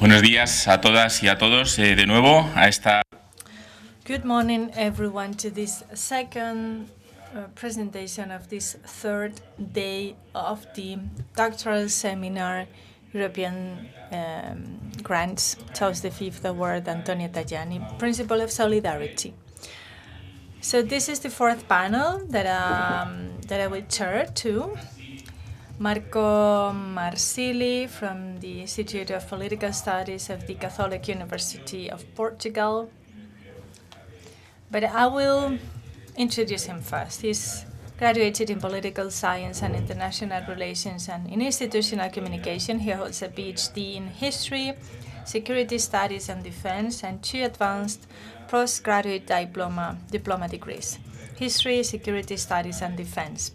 Buenos días a todas y a todos de nuevo a esta. Good morning, everyone, to this second presentation of this third day of the doctoral seminar European Grants, Charles V Award, Antonio Tajani, Principle of Solidarity. So this is the fourth panel that I will chair too. Marco Marsili from the Institute of Political Studies of the Catholic University of Portugal. But I will introduce him first. He's graduated in political science and international relations and in institutional communication. He holds a PhD in history, security studies and defense, and 2 advanced postgraduate diploma degrees, history, security studies and defense,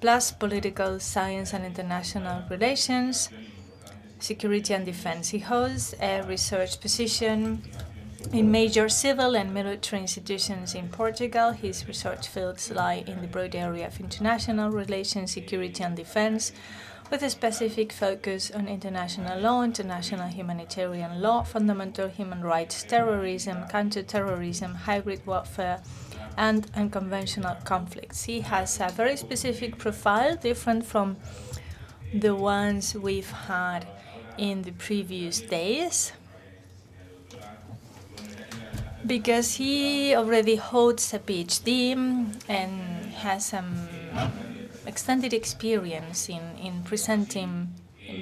plus political science and international relations, security and defense. He holds a research position in major civil and military institutions in Portugal. His research fields lie in the broad area of international relations, security and defense, with a specific focus on international law, international humanitarian law, fundamental human rights, terrorism, counter-terrorism, hybrid warfare, and unconventional conflicts. He has a very specific profile, different from the ones we've had in the previous days, because he already holds a PhD and has some extended experience in presenting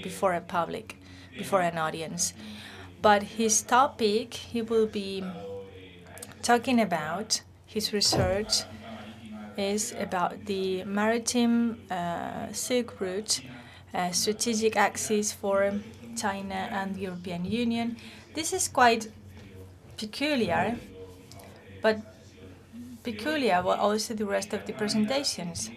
before a public, before an audience. But his topic, he will be talking about, his research is about the maritime Silk Route, strategic axis for China and the European Union. This is quite peculiar, but peculiar were also the rest of the presentations,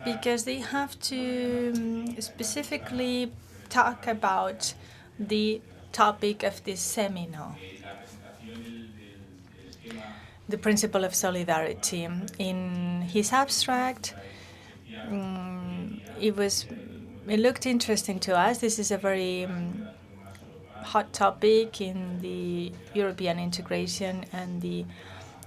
because they have to specifically talk about the topic of this seminar, the principle of solidarity. In his abstract, it looked interesting to us. This is a very hot topic in the European integration, and the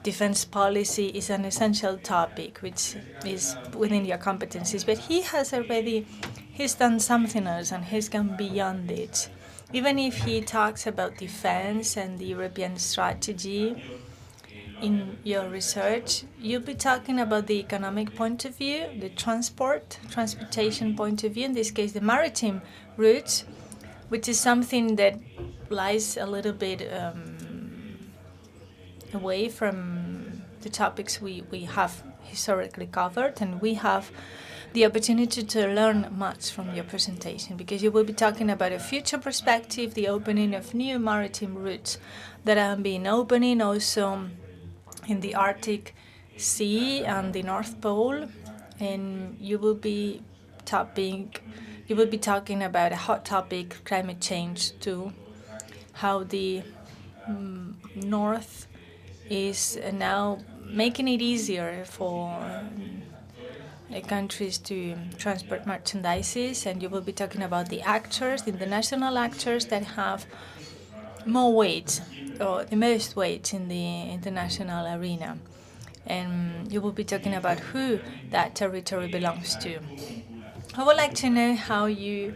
defense policy is an essential topic which is within your competencies. But he's done something else, and he's gone beyond it. Even if he talks about defense and the European strategy in your research, you'll be talking about the economic point of view, the transportation point of view, in this case the maritime routes, which is something that lies a little bit away from the topics we have historically covered, and we have the opportunity to learn much from your presentation, because you will be talking about a future perspective, the opening of new maritime routes that have been opening also in the Arctic Sea and the North Pole, and you will be talking about a hot topic, climate change too, how the North is now making it easier for countries to transport merchandises, and you will be talking about the actors, the international actors that have more weight, or the most weight in the international arena. And you will be talking about who that territory belongs to. I would like to know how you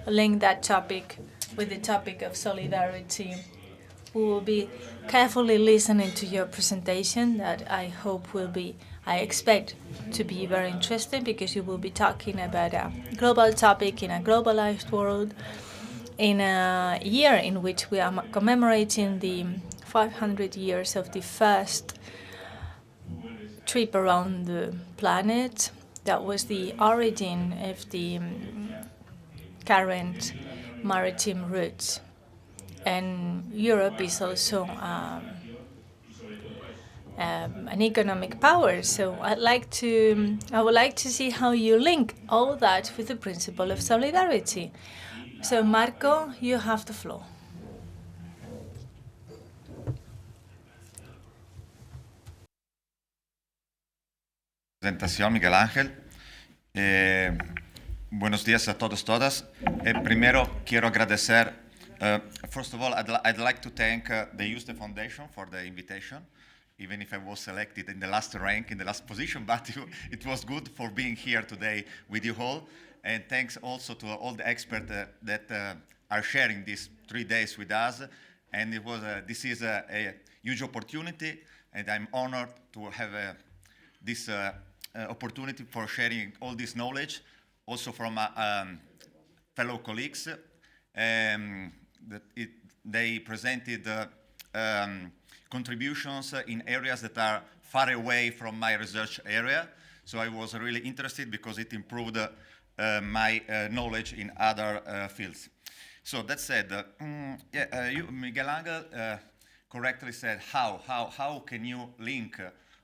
link that topic with the topic of solidarity. We will be carefully listening to your presentation that I expect to be very interesting, because you will be talking about a global topic in a globalized world, in a year in which we are commemorating the 500 years of the first trip around the planet. That was the origin of the current maritime routes. And Europe is also an economic power. So I would like to see how you link all that with the principle of solidarity. So Marco, you have the floor. Presentación, Miguel Ángel. Buenos días a todos, todas. Primero quiero agradecer, first of all, I'd like to thank the Yuste Foundation for the invitation, even if I was selected in the last rank, in the last position, but it was good for being here today with you all. And thanks also to all the experts that are sharing these 3 days with us. And this is a huge opportunity, and I'm honored to have this opportunity for sharing all this knowledge, also from fellow colleagues. They presented contributions in areas that are far away from my research area. So I was really interested because it improved my knowledge in other fields. So that said, Miguel Ángel correctly said, how can you link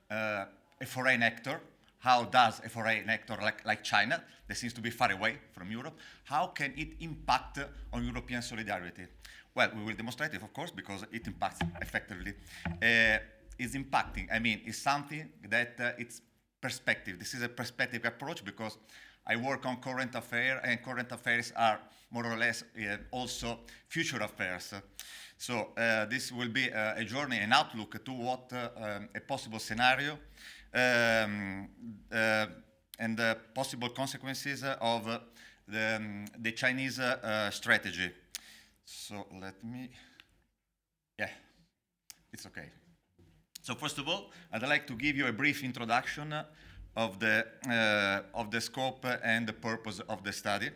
a foreign actor? How does a foreign actor like China, that seems to be far away from Europe, how can it impact on European solidarity? Well, we will demonstrate it, of course, because it impacts effectively. It's impacting, it's something that it's perspective. This is a perspective approach because I work on current affairs, and current affairs are more or less also future affairs. So this will be a journey, an outlook to what a possible scenario and the possible consequences of the Chinese strategy. So let me, it's okay. So first of all, I'd like to give you a brief introduction of the scope and the purpose of the study.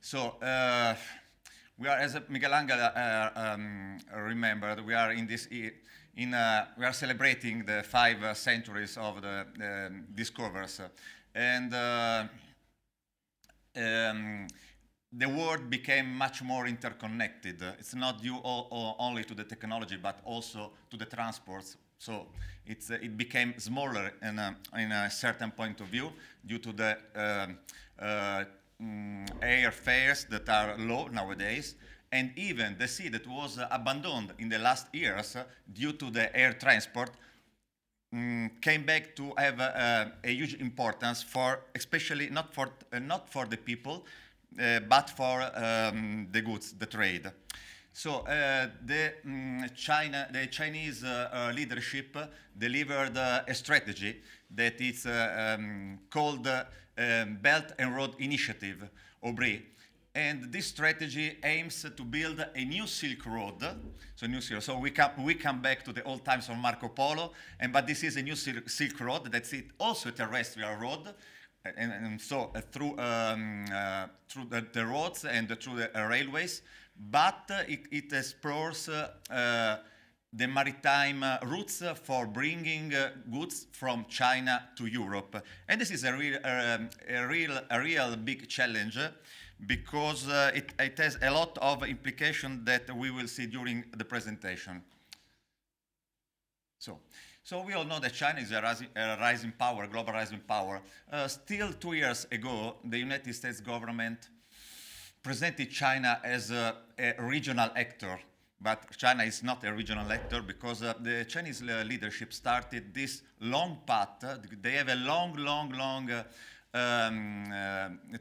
So we are, as Miguel Ángel remembered, we are in this we are celebrating the 5 centuries of the discoveries, and the world became much more interconnected. It's not due only to the technology, but also to the transports. So it became smaller in a certain point of view due to the airfares that are low nowadays, and even the sea that was abandoned in the last years due to the air transport came back to have a huge importance for, especially not for the people, but for the goods, the trade. So the Chinese leadership delivered a strategy that is called Belt and Road Initiative, or BRI. And this strategy aims to build a new Silk Road. So we come back to the old times of Marco Polo, but this is a new Silk Road that's also a terrestrial road. And so through the roads and through the railways, but it explores the maritime routes for bringing goods from China to Europe. And this is a real big challenge because it has a lot of implications that we will see during the presentation. So we all know that China is a rising power, global rising power. Still 2 years ago, the United States government presented China as a regional actor, but China is not a regional actor because the Chinese leadership started this long path. They have a long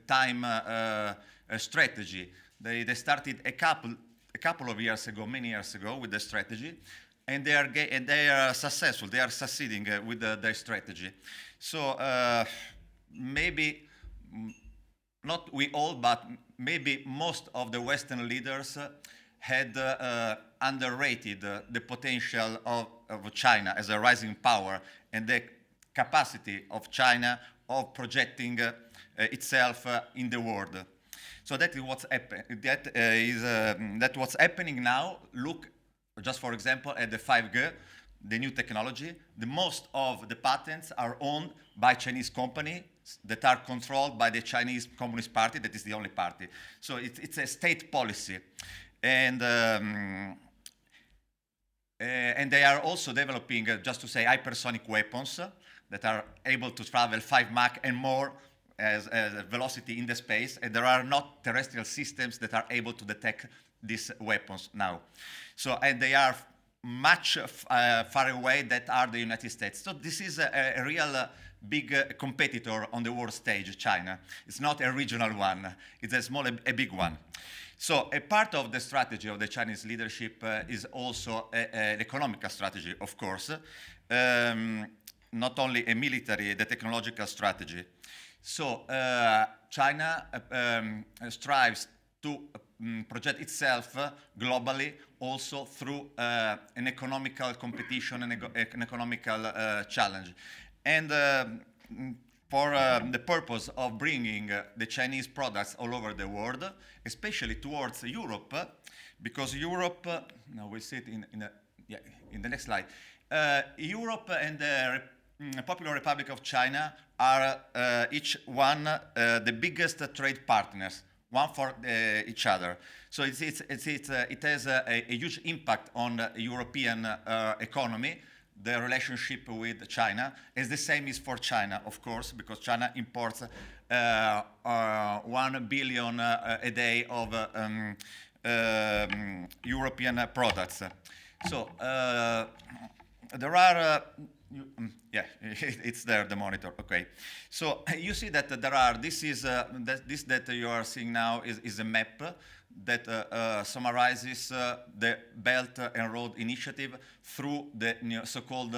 time strategy. They started a couple of years ago, many years ago, with the strategy, and they are successful. They are succeeding with their strategy. So maybe not we all, but maybe most of the Western leaders had underrated the potential of China as a rising power and the capacity of China of projecting itself in the world. So that is what's that's what's happening now. Look, just for example, at the 5G, the new technology. The most of the patents are owned by Chinese companies that are controlled by the Chinese Communist Party, that is the only party. So it's a state policy. And they are also developing, just to say, hypersonic weapons that are able to travel 5 Mach and more as velocity in the space. And there are not terrestrial systems that are able to detect these weapons now. So, and they are much far away that are the United States. So this is a real big competitor on the world stage, China. It's not a regional one, it's a small, a big one. So a part of the strategy of the Chinese leadership is also an economical strategy, of course, not only a military, the technological strategy. So China strives to project itself globally also through an economical competition and an economical challenge. And for the purpose of bringing the Chinese products all over the world, especially towards Europe, because Europe, now we see it in the next slide, Europe and the Popular Republic of China are each one the biggest trade partners, one for each other. So it has a huge impact on the European economy, the relationship with China. As the same is for China, of course, because China imports 1 billion a day of European products. So there are yeah, it's there, the monitor. Okay. So you see that there are, this that you are seeing now is a map that summarizes the Belt and Road Initiative through the so-called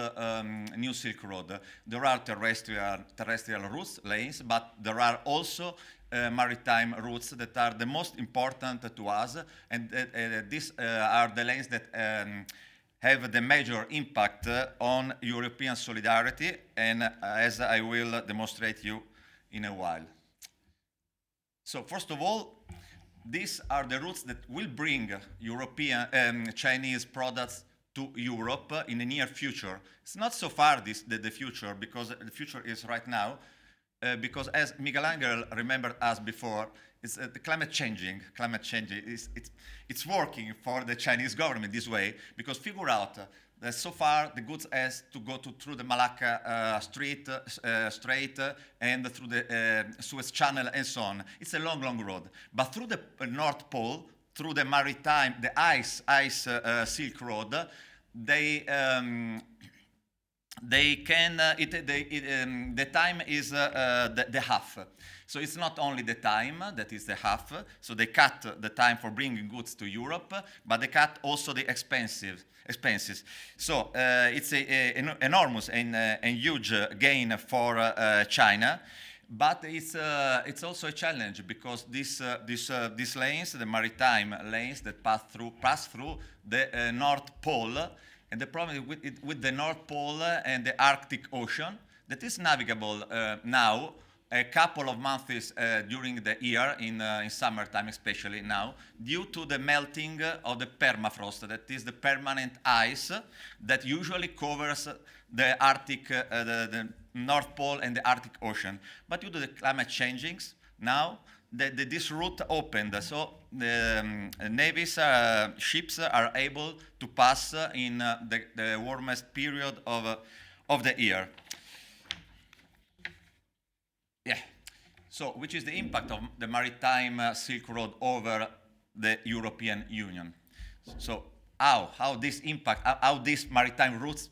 New Silk Road. There are terrestrial routes, lanes, but there are also maritime routes that are the most important to us, and these are the lanes that have the major impact on European solidarity, and as I will demonstrate you in a while. So first of all, these are the routes that will bring European Chinese products to Europe in the near future. It's not so far the future, because the future is right now, because as Miguel Angel remembered us before, it's the climate change it's working for the Chinese government this way, because figure out that so far the goods has to go through the Malacca Strait and through the Suez Channel and so on. It's a long road. But through the North Pole, through the maritime, the ice Silk Road, they can, the time is the half. So it's not only the time that is the half, so they cut the time for bringing goods to Europe, but they cut also the expenses. So it's an enormous and huge gain for China, but it's also a challenge, because these lanes, the maritime lanes that pass through the North Pole, and the problem with the North Pole and the Arctic Ocean, that is navigable now, a couple of months during the year, in summertime especially now, due to the melting of the permafrost, that is the permanent ice that usually covers the Arctic, the North Pole and the Arctic Ocean. But due to the climate changings, now this route opened, so the Navy's ships are able to pass in the warmest period of the year. Yeah. So, which is the impact of the maritime Silk Road over the European Union? So, how this impact, how these maritime routes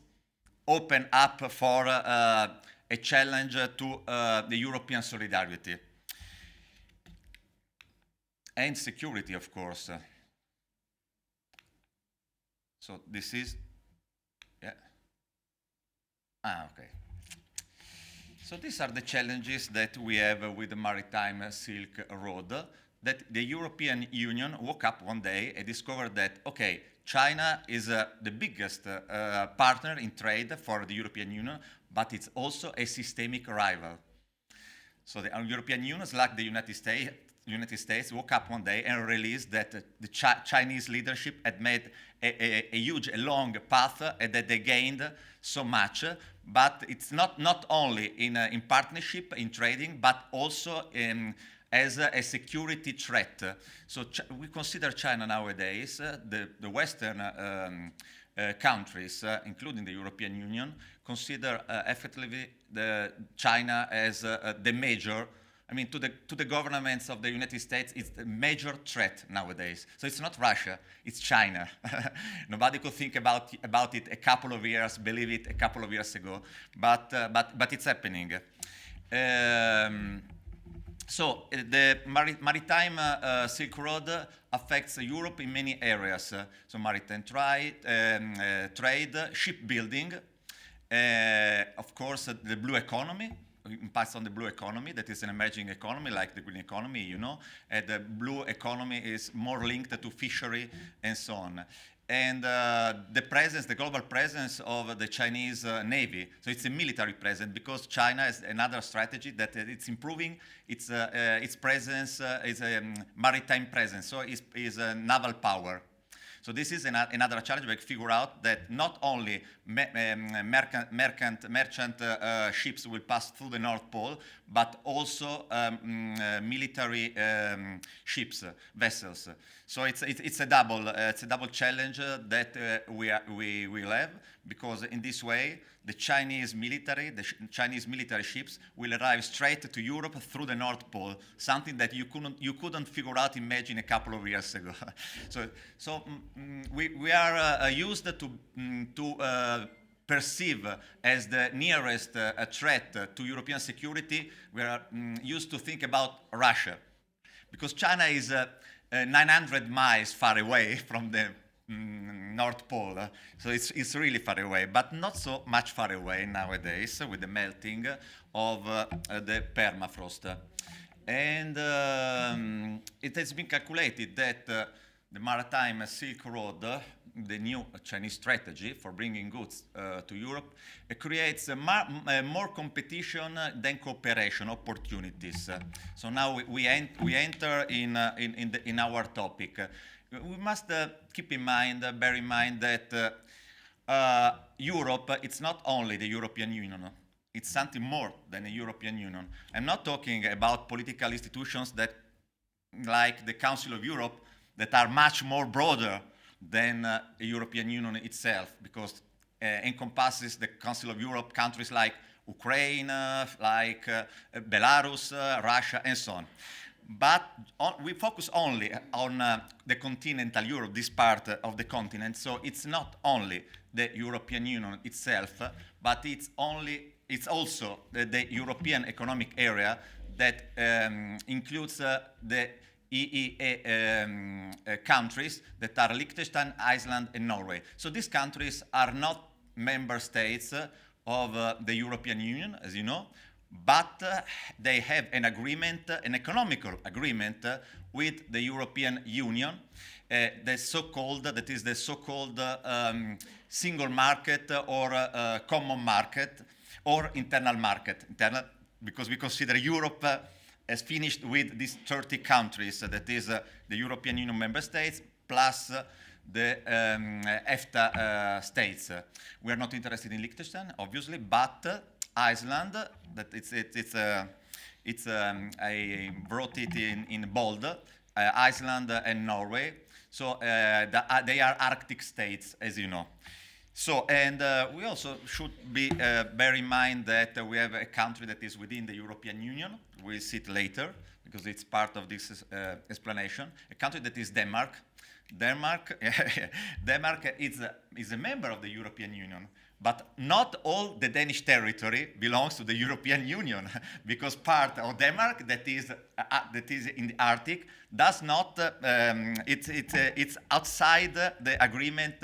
open up for a challenge to the European solidarity and security, of course. So this is, yeah. Okay. So these are the challenges that we have with the maritime Silk Road, that the European Union woke up one day and discovered that, okay, China is the biggest partner in trade for the European Union, but it's also a systemic rival. So the European Union, like the United States, woke up one day and released that the Chinese leadership had made a huge, long path, and that they gained so much. But it's not only in partnership, in trading, but also as a security threat. So we consider China nowadays, the Western countries, including the European Union, consider effectively China as the major I mean, to the governments of the United States, it's a major threat nowadays. So it's not Russia, it's China. Nobody could think about it a couple of years, believe it, a couple of years ago, but it's happening. So the maritime Silk Road affects Europe in many areas. So maritime trade, shipbuilding, of course, the blue economy, impacts on the blue economy, that is an emerging economy like the green economy, you know. The blue economy is more linked to fishery and so on. And the global presence of the Chinese Navy. So it's a military presence because China has another strategy that it's improving its presence, its maritime presence, so is a naval power. So this is another challenge. We figure out that not only merchant ships will pass through the North Pole, but also military ships, vessels. So it's a double challenge that we will have, because in this way the Chinese military ships will arrive straight to Europe through the North Pole, something that you couldn't figure out, imagine, a couple of years ago. so we are used to perceive as the nearest threat to European security. We are used to think about Russia, because China is 900 miles far away from the North Pole, so it's really far away, but not so much far away nowadays with the melting of the permafrost. And it has been calculated that the Maritime Silk Road, the new Chinese strategy for bringing goods to Europe, creates more competition than cooperation opportunities. So now we enter in our topic. We must keep in mind, bear in mind that Europe, it's not only the European Union. It's something more than the European Union. I'm not talking about political institutions that, like the Council of Europe, that are much more broader than the European Union itself, because encompasses the Council of Europe countries like Ukraine, like Belarus, Russia, and so on. But we focus only on the continental Europe, this part of the continent. So it's not only the European Union itself, but it's also the European Economic Area that includes the EEA countries that are Liechtenstein, Iceland, and Norway. So these countries are not member states of the European Union, as you know, but they have an agreement, an economical agreement with the European Union, that is the so-called single market or common market or internal market. Because we consider Europe as finished with these 30 countries, that is the European Union member states plus the EFTA states. We are not interested in Liechtenstein, obviously, but Iceland, that I wrote it in bold, Iceland and Norway. So they are Arctic states, as you know. So, and we also should bear in mind that we have a country that is within the European Union. We'll see it later, because it's part of this explanation. A country that is Denmark. Denmark is a member of the European Union, but not all the Danish territory belongs to the European Union, because part of Denmark that is in the Arctic does not. It's outside the agreement.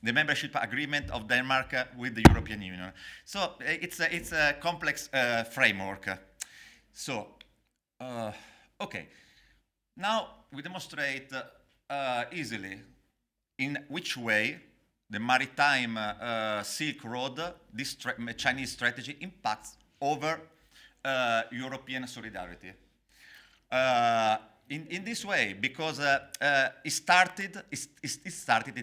The membership agreement of Denmark with the European Union. So it's a complex framework. So, okay. Now we demonstrate easily in which way the maritime Silk Road, this Chinese strategy, impacts over European solidarity. In this way, because it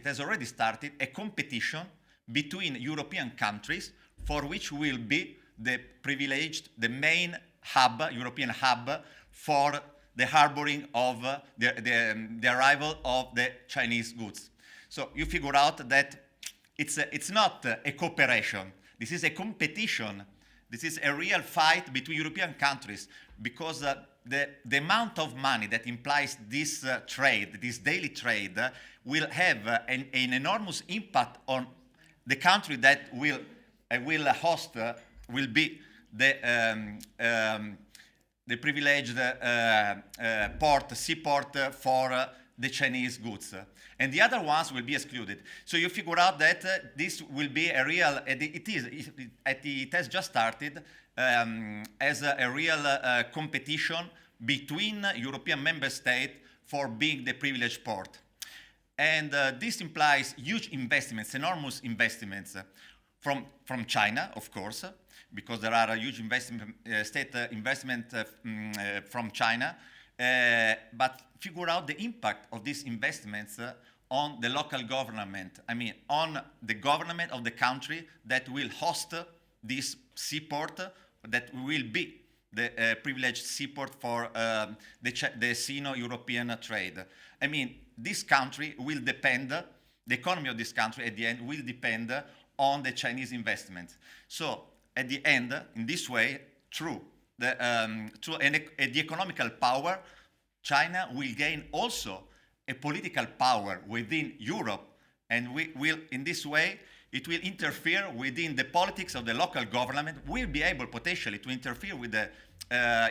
has already started a competition between European countries, for which will be the main hub, European hub, for the harboring of the arrival of the Chinese goods. So you figure out that it's not a cooperation. This is a competition This is a real fight between European countries because the amount of money that implies this trade, this daily trade, will have an enormous impact on the country that will host, will be the privileged seaport for the Chinese goods. And the other ones will be excluded. So you figure out that this will be a real, it has just started as a real competition between European member states for being the privileged port. And this implies huge investments, enormous investments from China, of course, because there are a huge state investment from China. But figure out the impact of these investments on the local government. I mean, on the government of the country that will host this seaport, that will be the privileged seaport for the Sino-European trade. I mean, this country will depend, the economy of this country at the end will depend on the Chinese investment. So at the end, in this way, through the economical power, China will gain also a political power within Europe, and in this way, it will interfere within the politics of the local government, will be able potentially to interfere with the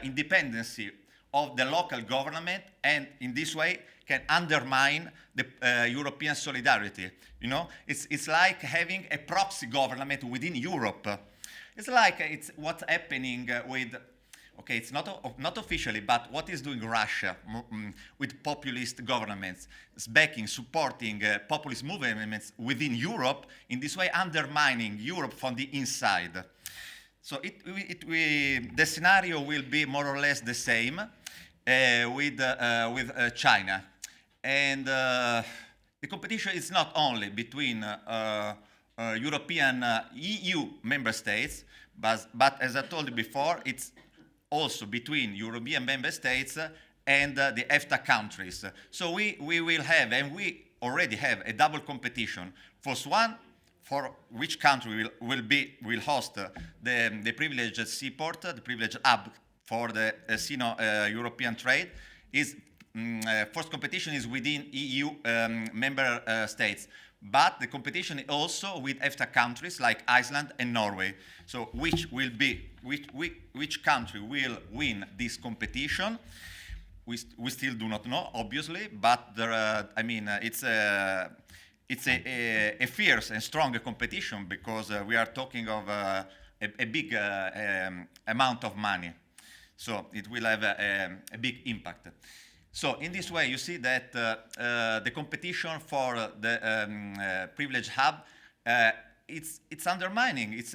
independency of the local government, and in this way can undermine the European solidarity. You know, it's like having a proxy government within Europe. It's like it's what's happening with, okay, it's not officially, but what is doing Russia with populist governments, it's backing, supporting populist movements within Europe, in this way undermining Europe from the inside. So the scenario will be more or less the same with China. And the competition is not only between European EU member states, but as I told you before, it's also between European member states and the EFTA countries. So we will have, and we already have, a double competition. First one, for which country will host the privileged seaport, the privileged hub for the Sino-European trade, is first competition is within EU member states. But the competition is also with EFTA countries like Iceland and Norway. So which country will win this competition? We still do not know, obviously, but it's a fierce and strong competition because we are talking of a big amount of money. So it will have a big impact. So in this way, you see that the competition for the privileged hub, it's undermining. It's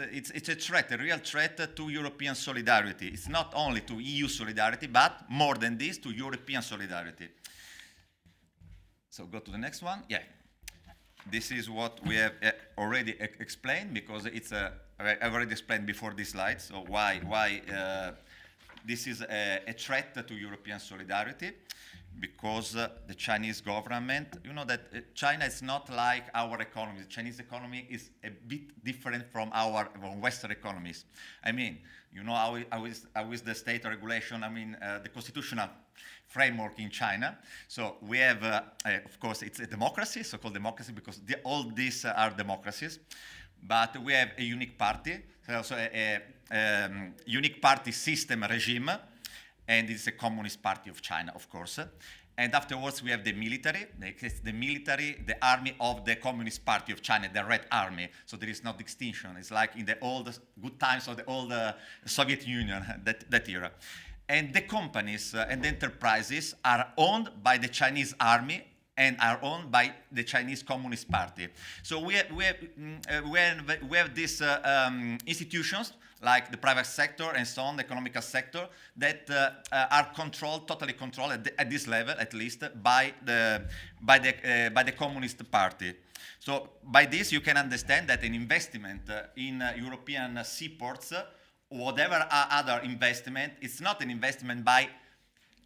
a threat, a real threat to European solidarity. It's not only to EU solidarity, but more than this, to European solidarity. So go to the next one. Yeah, this is what we have already explained because I've already explained before this slide. So why this is a threat to European solidarity. Because the Chinese government, you know that China is not like our economy. The Chinese economy is a bit different from our Western economies. I mean, you know how is the state regulation, the constitutional framework in China. So we have, of course, it's a democracy, so-called democracy, because all these are democracies. But we have a unique party, so a unique party system regime, and it's a Communist Party of China, of course. And afterwards, we have the military, the army of the Communist Party of China, the Red Army. So there is no distinction. It's like in the old good times of the old Soviet Union, that era. And the companies and the enterprises are owned by the Chinese army and are owned by the Chinese Communist Party. So we have these institutions like the private sector and so on, the economical sector, that are totally controlled at this level, at least, by the Communist Party. So by this, you can understand that an investment in European seaports, whatever other investment, it's not an investment by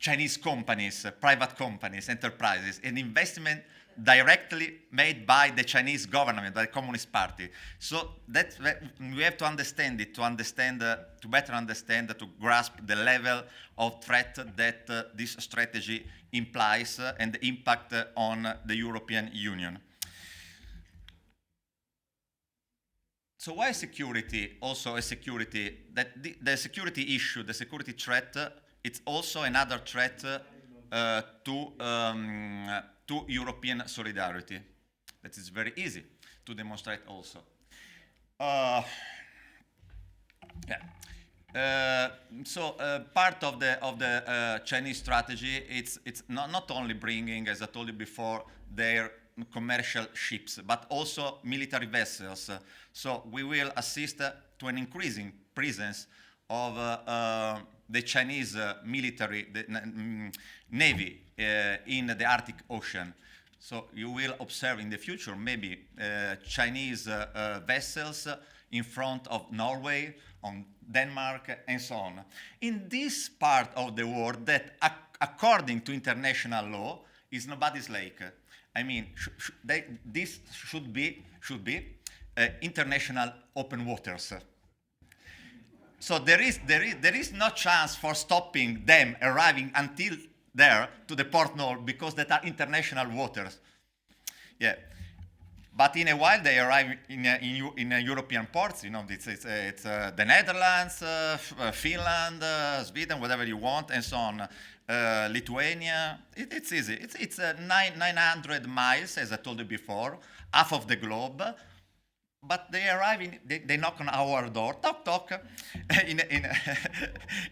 Chinese companies, private companies, enterprises, an investment directly made by the Chinese government, by the Communist Party. So that we have to understand it, to better understand, to grasp the level of threat that this strategy implies and the impact on the European Union. So why security also a security? That the security issue, the security threat, it's also another threat to European solidarity. That is very easy to demonstrate also. Part of the Chinese strategy, it's not only bringing, as I told you before, their commercial ships, but also military vessels. So we will assist to an increasing presence of the Chinese military navy in the Arctic Ocean. So you will observe in the future maybe Chinese vessels in front of Norway, on Denmark, and so on. In this part of the world that, according to international law, is nobody's lake. I mean, this should be international open waters. So there is no chance for stopping them arriving until there to the Port Nord, because that are international waters. Yeah, but in a while they arrive in European ports. You know, it's the Netherlands, Finland, Sweden, whatever you want, and so on. Lithuania. It's easy. It's 900 miles, as I told you before, half of the globe. But they arrive they knock on our door, tock tock,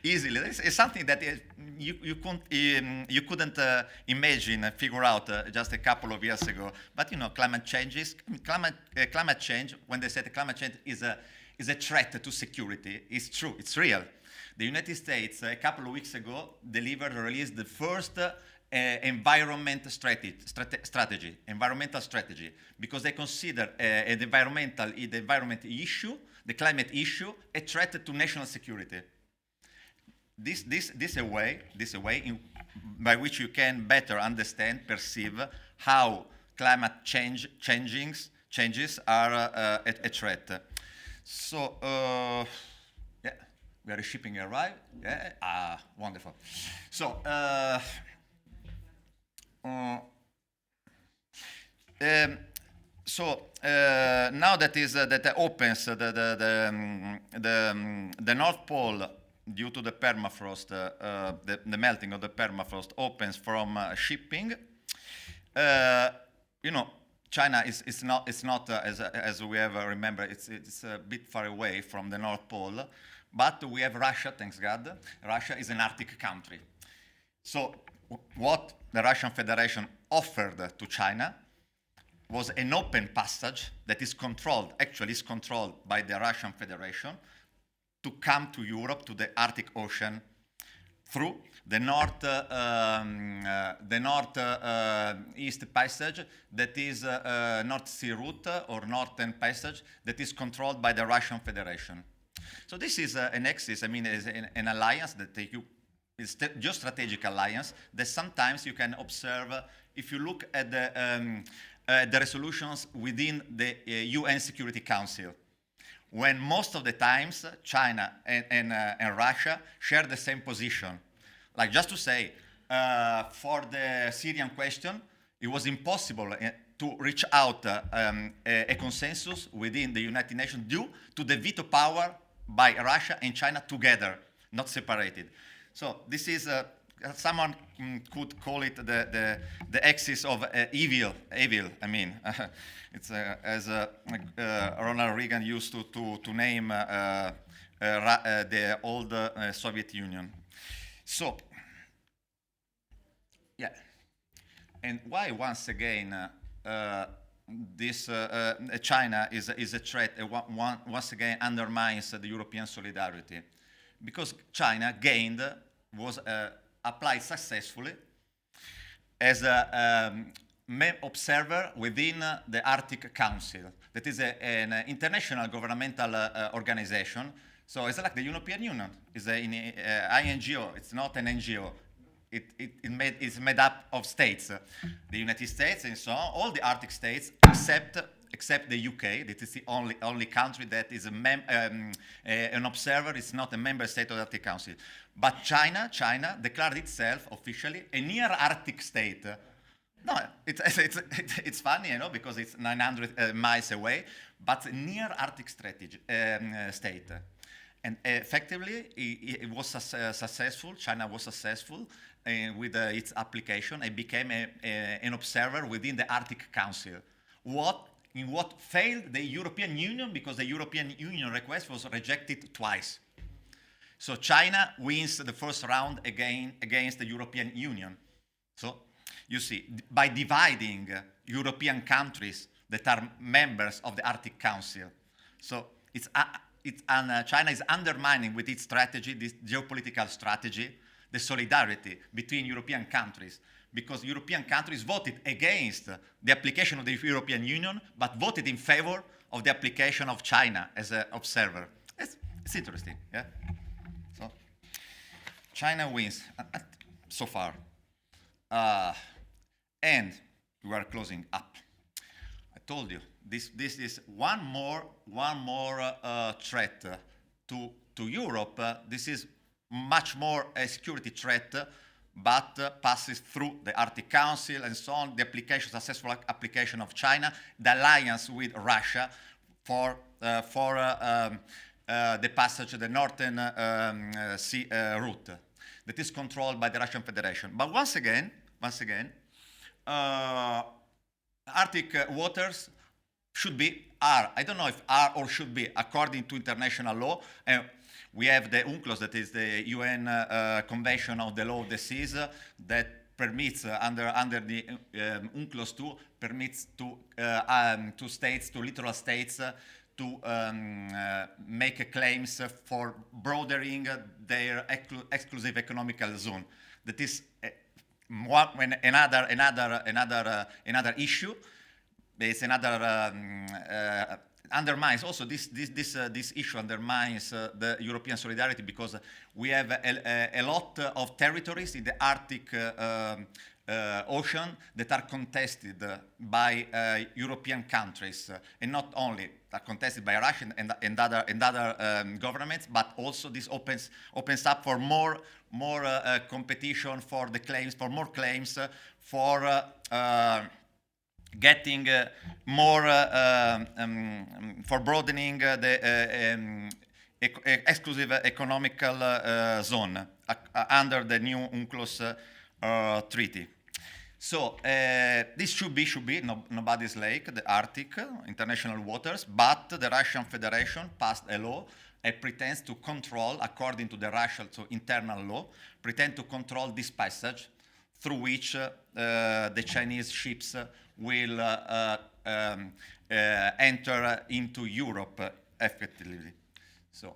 easily. It's something that you couldn't imagine, figure out just a couple of years ago. But you know, climate change, when they said climate change is a threat to security, it's true, it's real. The United States, a couple of weeks ago, released the first environmental strategy, because they consider the environment issue, the climate issue, a threat to national security. This is a way by which you can better understand, perceive how climate changes are a threat. So, yeah, we are shipping arrived. Yeah, wonderful. So. Now that opens the North Pole, due to the permafrost, the melting of the permafrost opens from shipping. You know, China is not as we have remember, it's a bit far away from the North Pole, but we have Russia. Thanks God, Russia is an Arctic country. So what the Russian Federation offered to China was an open passage that is controlled by the Russian Federation to come to Europe, to the Arctic Ocean, through the northeast passage, that is North Sea route or Northern passage, that is controlled by the Russian Federation. So this is an axis, I mean, is an alliance that it's a geo-strategic alliance that sometimes you can observe if you look at the resolutions within the UN Security Council, when most of the times China and Russia share the same position. Like, just to say, for the Syrian question, it was impossible to reach out a consensus within the United Nations due to the veto power by Russia and China together, not separated. So this is, someone could call it the axis of evil. I mean, it's as Ronald Reagan used to name the old Soviet Union. So, yeah. And why, once again, this China is a threat, once again undermines the European solidarity? Because China was applied successfully as an observer within the Arctic Council. That is an international governmental organization. So it's like the European Union. It's an INGO. It's not an NGO. it's made up of states, the United States and so on, all the Arctic states except the UK. That is the only country that is an observer. It's not a member state of the Arctic Council. But China declared itself officially a near Arctic state. No, it's funny, you know, because it's 900 miles away, but near Arctic state. And effectively, it was successful. China was successful with its application and became an observer within the Arctic Council. In what failed the European Union, because the European Union request was rejected twice. So China wins the first round against the European Union. So you see, by dividing European countries that are members of the Arctic Council, so China is undermining with its strategy, this geopolitical strategy, the solidarity between European countries, because European countries voted against the application of the European Union, but voted in favor of the application of China as an observer. It's interesting, yeah? So China wins so far. And we are closing up. I told you, this is one more threat to Europe. This is much more a security threat, but passes through the Arctic Council and so on, the successful application of China, the alliance with Russia for the passage of the Northern Sea route that is controlled by the Russian Federation. But once again, Arctic waters I don't know if are or should be, according to international law. We have the UNCLOS, that is the UN Convention on the Law of the Seas, that permits, under the UNCLOS 2, permits to states, to littoral states, to make claims for broadening their exclusive economical zone. That is another issue. There's another undermines also this issue undermines the European solidarity, because we have a lot of territories in the Arctic Ocean that are contested by European countries, and not only are contested by Russian and other governments, but also this opens up for more competition for the claims, for more claims, for getting more for broadening the exclusive economical zone under the new UNCLOS treaty. So this should be nobody's lake, the Arctic, international waters, but the Russian Federation passed a law and pretends to control, according to the Russian internal law, pretend to control this passage through which the Chinese ships will enter into Europe effectively. So,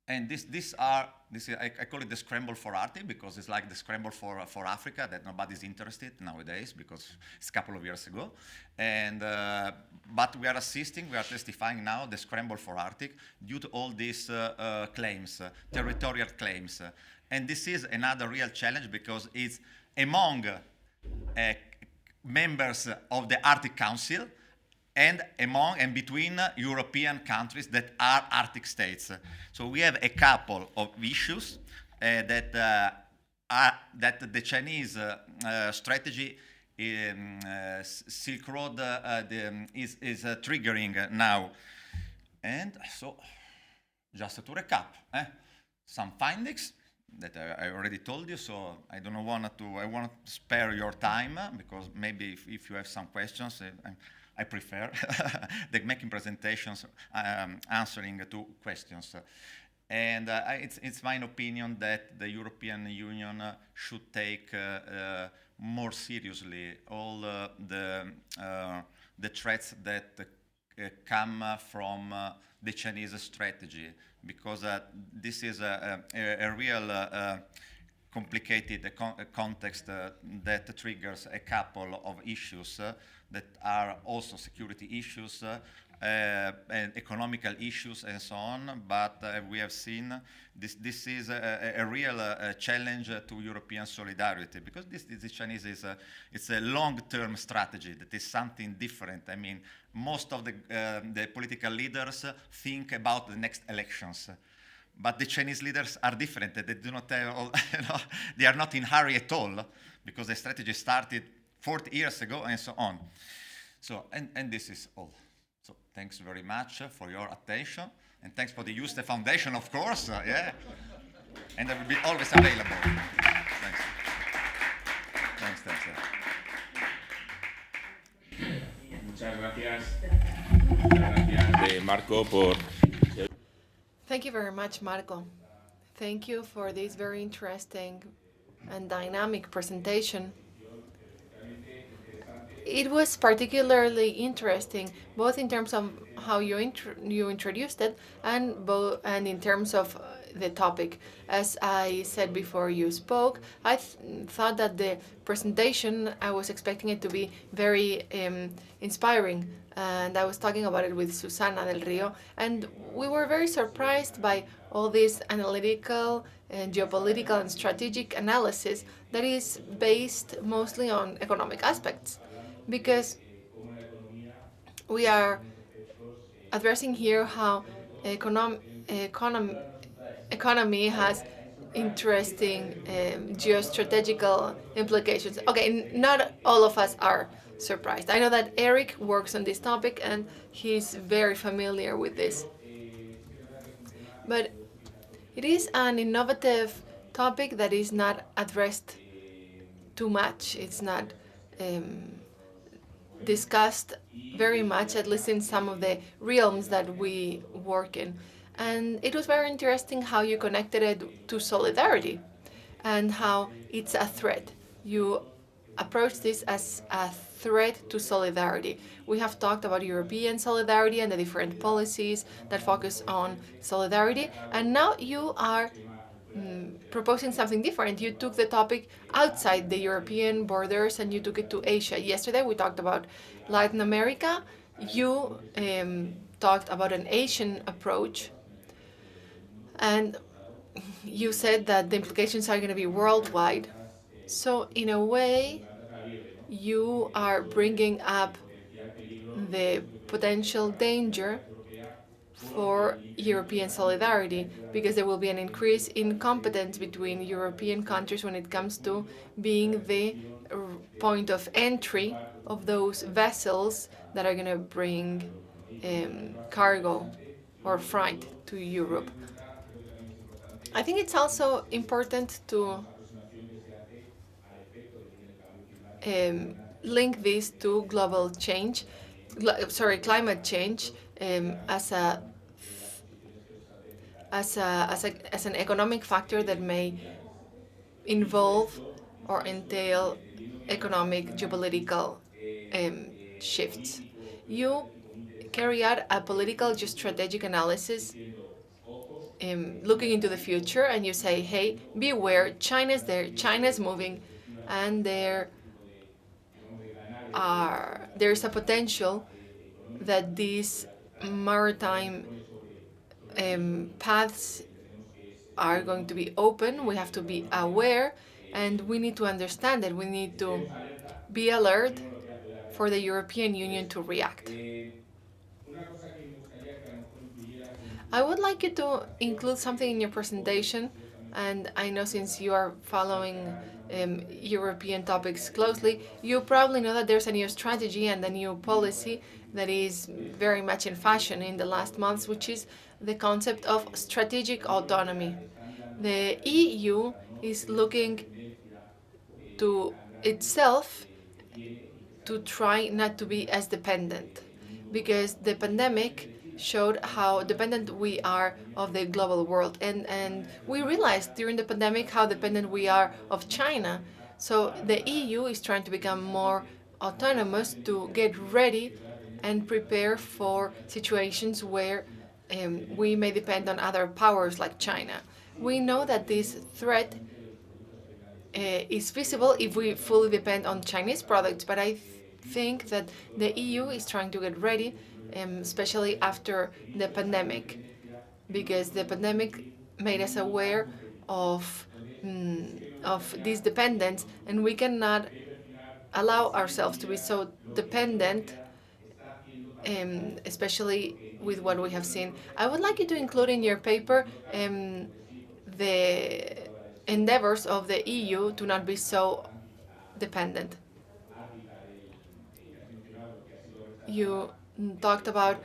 and I call it the scramble for Arctic, because it's like the scramble for Africa that nobody's interested nowadays, because it's a couple of years ago. And but we are testifying now the scramble for Arctic due to all these claims, territorial claims. And this is another real challenge, because it's among members of the Arctic Council and between European countries that are Arctic states. So we have a couple of issues that the Chinese strategy Silk Road is triggering now. And so, just to recap, some findings that I already told you, so I want to spare your time, because maybe if you have some questions, I prefer making presentations, answering to questions. And it's my opinion that the European Union should take more seriously all the threats that come from the Chinese strategy, because this is a real complicated context that triggers a couple of issues that are also security issues, and economical issues and so on, but we have seen this is a real challenge to European solidarity, because this Chinese it's a long-term strategy that is something different. I mean, most of the political leaders think about the next elections. But the Chinese leaders are different. They do not have all, they are not in hurry at all, because the strategy started 40 years ago and so on. So, and this is all. So thanks very much for your attention, and thanks for the Yuste Foundation, of course, yeah. And I will be always available. Thanks. Thanks. Muchas gracias. Muchas gracias, Marco, por... Thank you very much, Marco. Thank you for this very interesting and dynamic presentation. It was particularly interesting, both in terms of how you introduced it, and in terms of the topic. As I said before you spoke, I thought that the presentation, I was expecting it to be very inspiring, and I was talking about it with Susana del Rio, and we were very surprised by all this analytical and geopolitical and strategic analysis that is based mostly on economic aspects, because we are addressing here how economy has interesting geostrategical implications. Okay, not all of us are surprised. I know that Eric works on this topic and he's very familiar with this. But it is an innovative topic that is not addressed too much. It's not discussed very much, at least in some of the realms that we work in. And it was very interesting how you connected it to solidarity and how it's a threat. You approach this as a threat to solidarity. We have talked about European solidarity and the different policies that focus on solidarity, and now you are proposing something different. You took the topic outside the European borders and you took it to Asia. Yesterday we talked about Latin America. You talked about an Asian approach, and you said that the implications are going to be worldwide. So in a way, you are bringing up the potential danger for European solidarity, because there will be an increase in competence between European countries when it comes to being the point of entry of those vessels that are going to bring cargo or freight to Europe. I think it's also important to link this to global change, climate change, as an economic factor that may involve or entail economic geopolitical shifts. You carry out a political geostrategic analysis looking into the future, and you say, hey, beware, China's there, China's moving, and there's a potential that these maritime paths are going to be open. We have to be aware, and we need to understand that we need to be alert for the European Union to react. I would like you to include something in your presentation, and I know since you are following European topics closely, you probably know that there's a new strategy and a new policy that is very much in fashion in the last months, which is the concept of strategic autonomy. The EU is looking to itself to try not to be as dependent, because the pandemic showed how dependent we are of the global world, and we realized during the pandemic how dependent we are of China. So the EU is trying to become more autonomous to get ready and prepare for situations where we may depend on other powers like China. We know that this threat is visible if we fully depend on Chinese products, but I think that the EU is trying to get ready especially after the pandemic, because the pandemic made us aware of this dependence, and we cannot allow ourselves to be so dependent, especially with what we have seen. I would like you to include in your paper the endeavors of the EU to not be so dependent. You talked about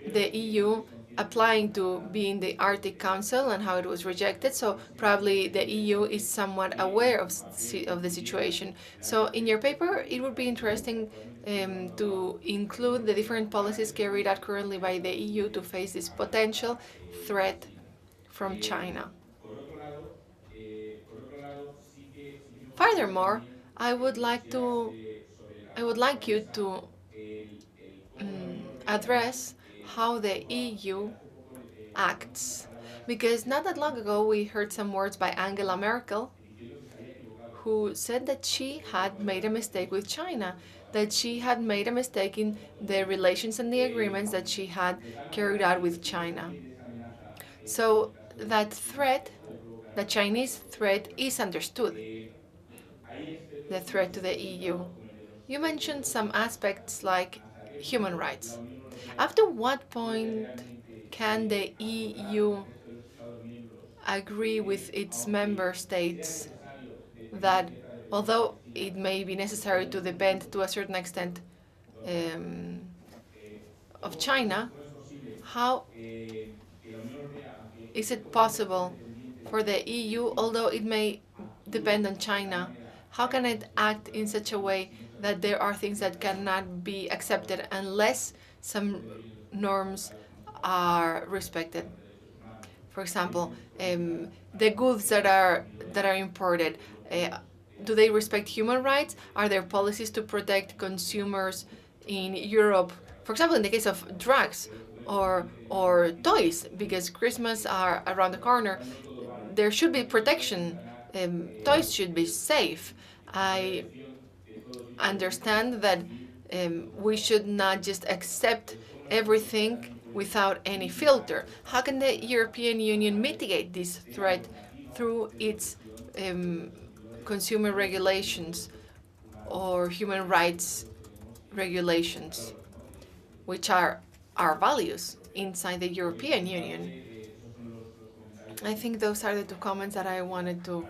the EU applying to be in the Arctic Council and how it was rejected. So probably the EU is somewhat aware of the situation. So in your paper, it would be interesting to include the different policies carried out currently by the EU to face this potential threat from China. Furthermore, I would like you to address how the EU acts. Because not that long ago, we heard some words by Angela Merkel, who said that she had made a mistake with China, that she had made a mistake in the relations and the agreements that she had carried out with China. So that threat, the Chinese threat, is understood, the threat to the EU. You mentioned some aspects like human rights. Up to what point can the EU agree with its member states that, although it may be necessary to depend to a certain extent of China, how is it possible for the EU, although it may depend on China, how can it act in such a way that there are things that cannot be accepted unless some norms are respected? For example, the goods that are imported, do they respect human rights? Are there policies to protect consumers in Europe? For example, in the case of drugs or toys, because Christmas are around the corner, there should be protection. Toys should be safe. I understand that we should not just accept everything without any filter. How can the European Union mitigate this threat through its consumer regulations or human rights regulations, which are our values inside the European Union? I think those are the two comments that I wanted to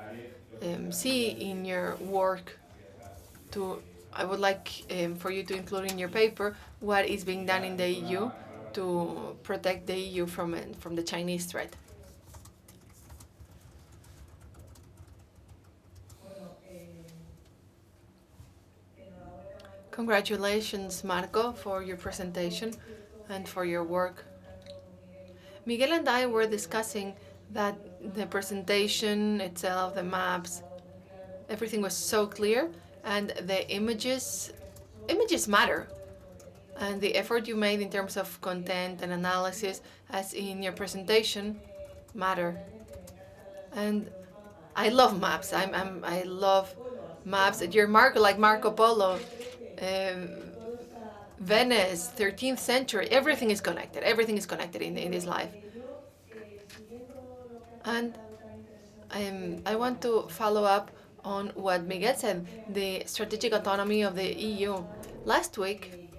see in your work. I would like for you to include in your paper what is being done in the EU to protect the EU from the Chinese threat. Congratulations, Marco, for your presentation and for your work. Miguel and I were discussing that the presentation itself, the maps, everything was so clear, and the images matter. And the effort you made in terms of content and analysis, as in your presentation, matter. And I love maps. I love maps. You're like Marco Polo, Venice, 13th century. Everything is connected. Everything is connected in this life. And I want to follow up on what Miguel said, the strategic autonomy of the EU. Last week,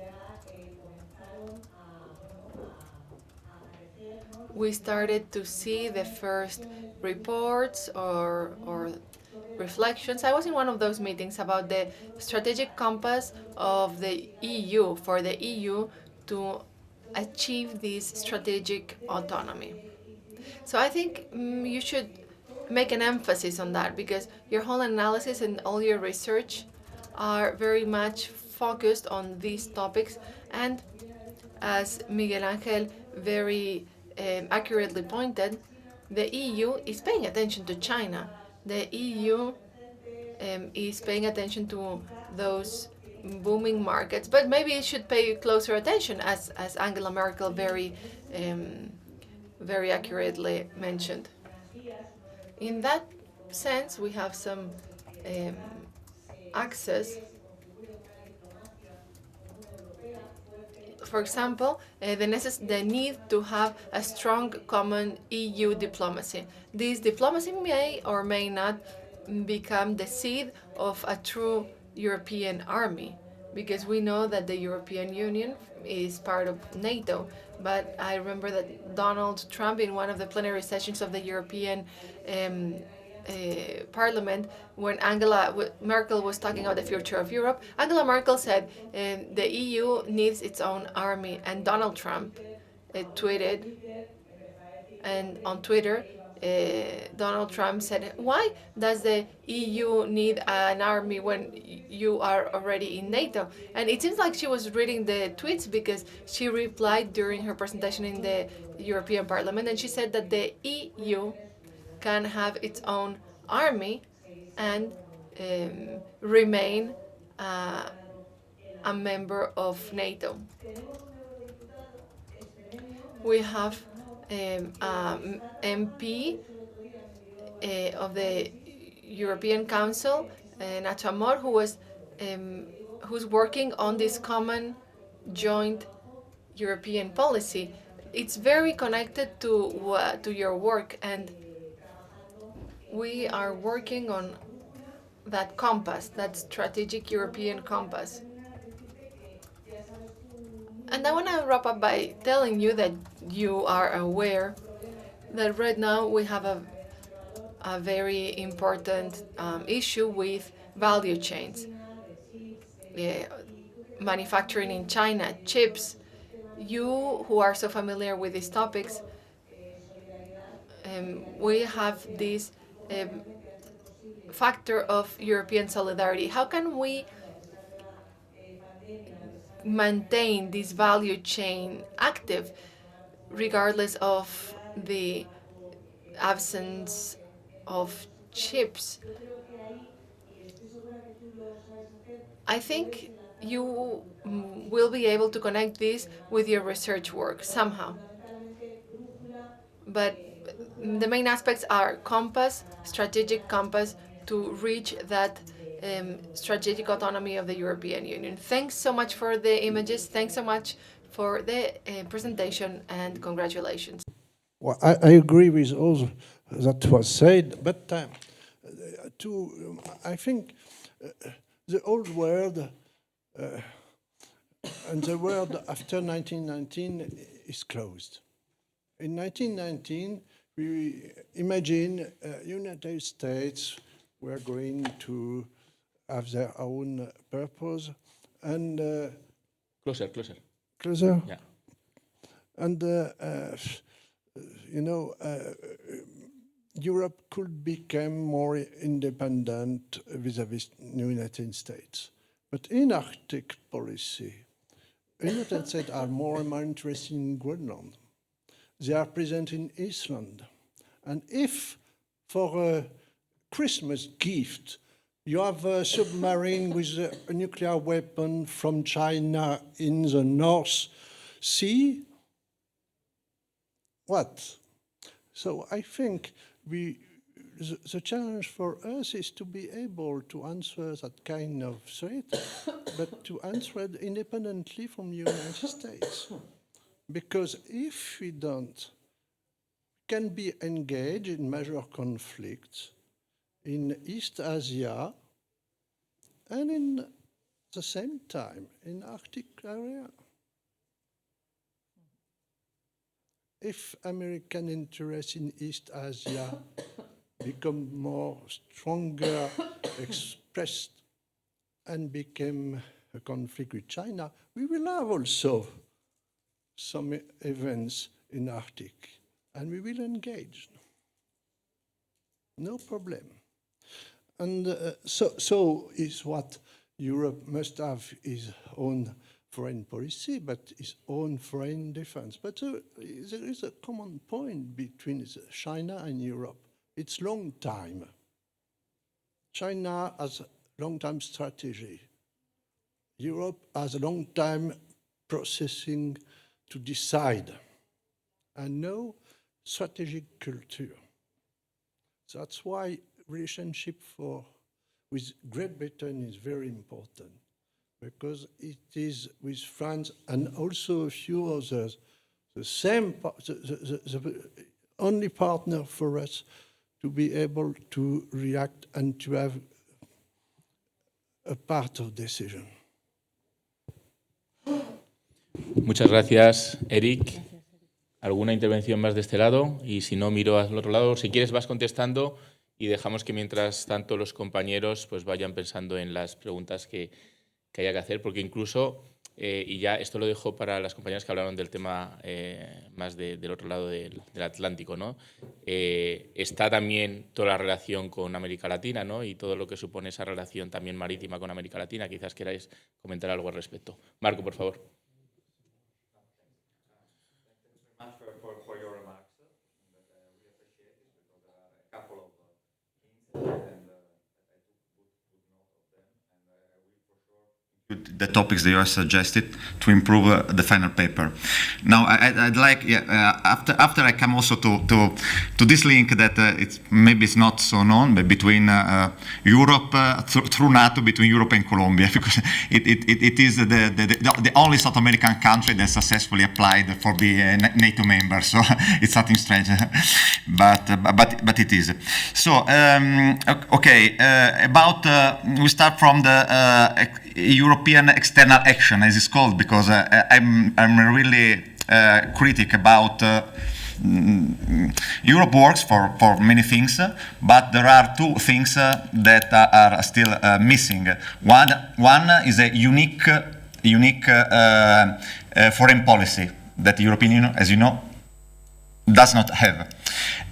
we started to see the first reports or reflections. I was in one of those meetings about the strategic compass of the EU, for the EU to achieve this strategic autonomy. So I think you should make an emphasis on that, because your whole analysis and all your research are very much focused on these topics. And as Miguel Ángel very accurately pointed, the EU is paying attention to China. The EU is paying attention to those booming markets, but maybe it should pay closer attention, as Angela Merkel very accurately mentioned. In that sense, we have some access For example, the need to have a strong common EU diplomacy. This diplomacy may or may not become the seed of a true European army, because we know that the European Union is part of NATO. But I remember that Donald Trump, in one of the plenary sessions of the European Parliament, when Angela Merkel was talking about the future of Europe, Angela Merkel said the EU needs its own army, and Donald Trump tweeted, and on Twitter, Donald Trump said, "Why does the EU need an army when you are already in NATO?" And it seems like she was reading the tweets, because she replied during her presentation in the European Parliament, and she said that the EU can have its own army and remain a member of NATO. We have MP of the European Council, Nacho Amor, who's working on this common joint European policy. It's very connected to your work, and we are working on that compass, that strategic European compass. And I want to wrap up by telling you that you are aware that right now we have a very important issue with value chains. Manufacturing in China, chips. You who are so familiar with these topics, we have this factor of European solidarity. How can we maintain this value chain active regardless of the absence of chips? I think you will be able to connect this with your research work somehow. But the main aspects are compass, strategic compass, to reach that strategic autonomy of the European Union. Thanks so much for the images. Thanks so much for the presentation, and congratulations. Well, I agree with all that was said, but I think the old world and the world after 1919 is closed. In 1919, we imagine United States were going to have their own purpose, and Closer. closer. Yeah. And Europe could become more independent vis-à-vis United States. But in Arctic policy, United States are more and more interested in Greenland. They are present in Iceland. And if for a Christmas gift you have a submarine with a nuclear weapon from China in the North Sea, what? So I think the challenge for us is to be able to answer that kind of threat, but to answer it independently from the United States. Because if we don't, we can be engaged in major conflicts in East Asia and in the same time in Arctic area. If American interests in East Asia become more stronger expressed and become a conflict with China, we will have also some events in Arctic, and we will engage. No problem. And so is what Europe must have its own foreign policy, but its own foreign defense. But there is a common point between China and Europe. It's long time. China has a long-time strategy. Europe has a long time processing to decide, and no strategic culture. That's why relationship with Great Britain is very important. because it is with France and also a few others, the only partner for us to be able to react and to have a part of decision. Muchas gracias, Eric. ¿Alguna intervención más de este lado? Y si no, miro al otro lado. Si quieres, vas contestando y dejamos que mientras tanto los compañeros pues vayan pensando en las preguntas que haya que hacer, porque incluso, y ya esto lo dejo para las compañeras que hablaron del tema más del otro lado del Atlántico, ¿no? Está también toda la relación con América Latina, ¿no? Y todo lo que supone esa relación también marítima con América Latina. Quizás queráis comentar algo al respecto. Marco, por favor. The topics that you have suggested to improve the final paper. Now, I'd like, after I come also to this link that maybe it's not so known, but between Europe, through NATO, between Europe and Colombia, because it is the only South American country that successfully applied for being a NATO member. So it's something strange, but it is. So, okay, we start from the European external action, as it's called, because I'm really critic about Europe works for many things, but there are two things that are still missing. One is a unique foreign policy that the European Union, as you know, does not have.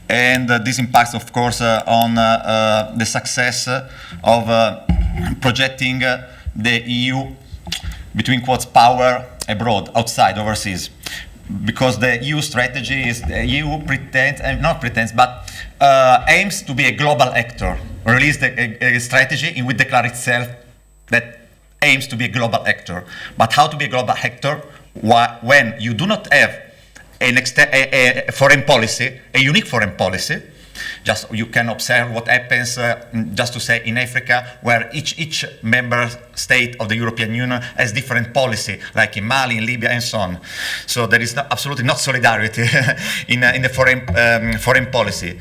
And this impacts, of course, on the success of projecting the EU, between quotes, power abroad, outside, overseas. Because the EU strategy is, the EU aims to be a global actor, released a strategy in which declares itself that aims to be a global actor. But how to be a global actor when you do not have a foreign policy, a unique foreign policy? Just you can observe what happens, just to say, in Africa, where each member state of the European Union has different policy, like in Mali, in Libya, and so on. So there is absolutely not solidarity in the foreign policy.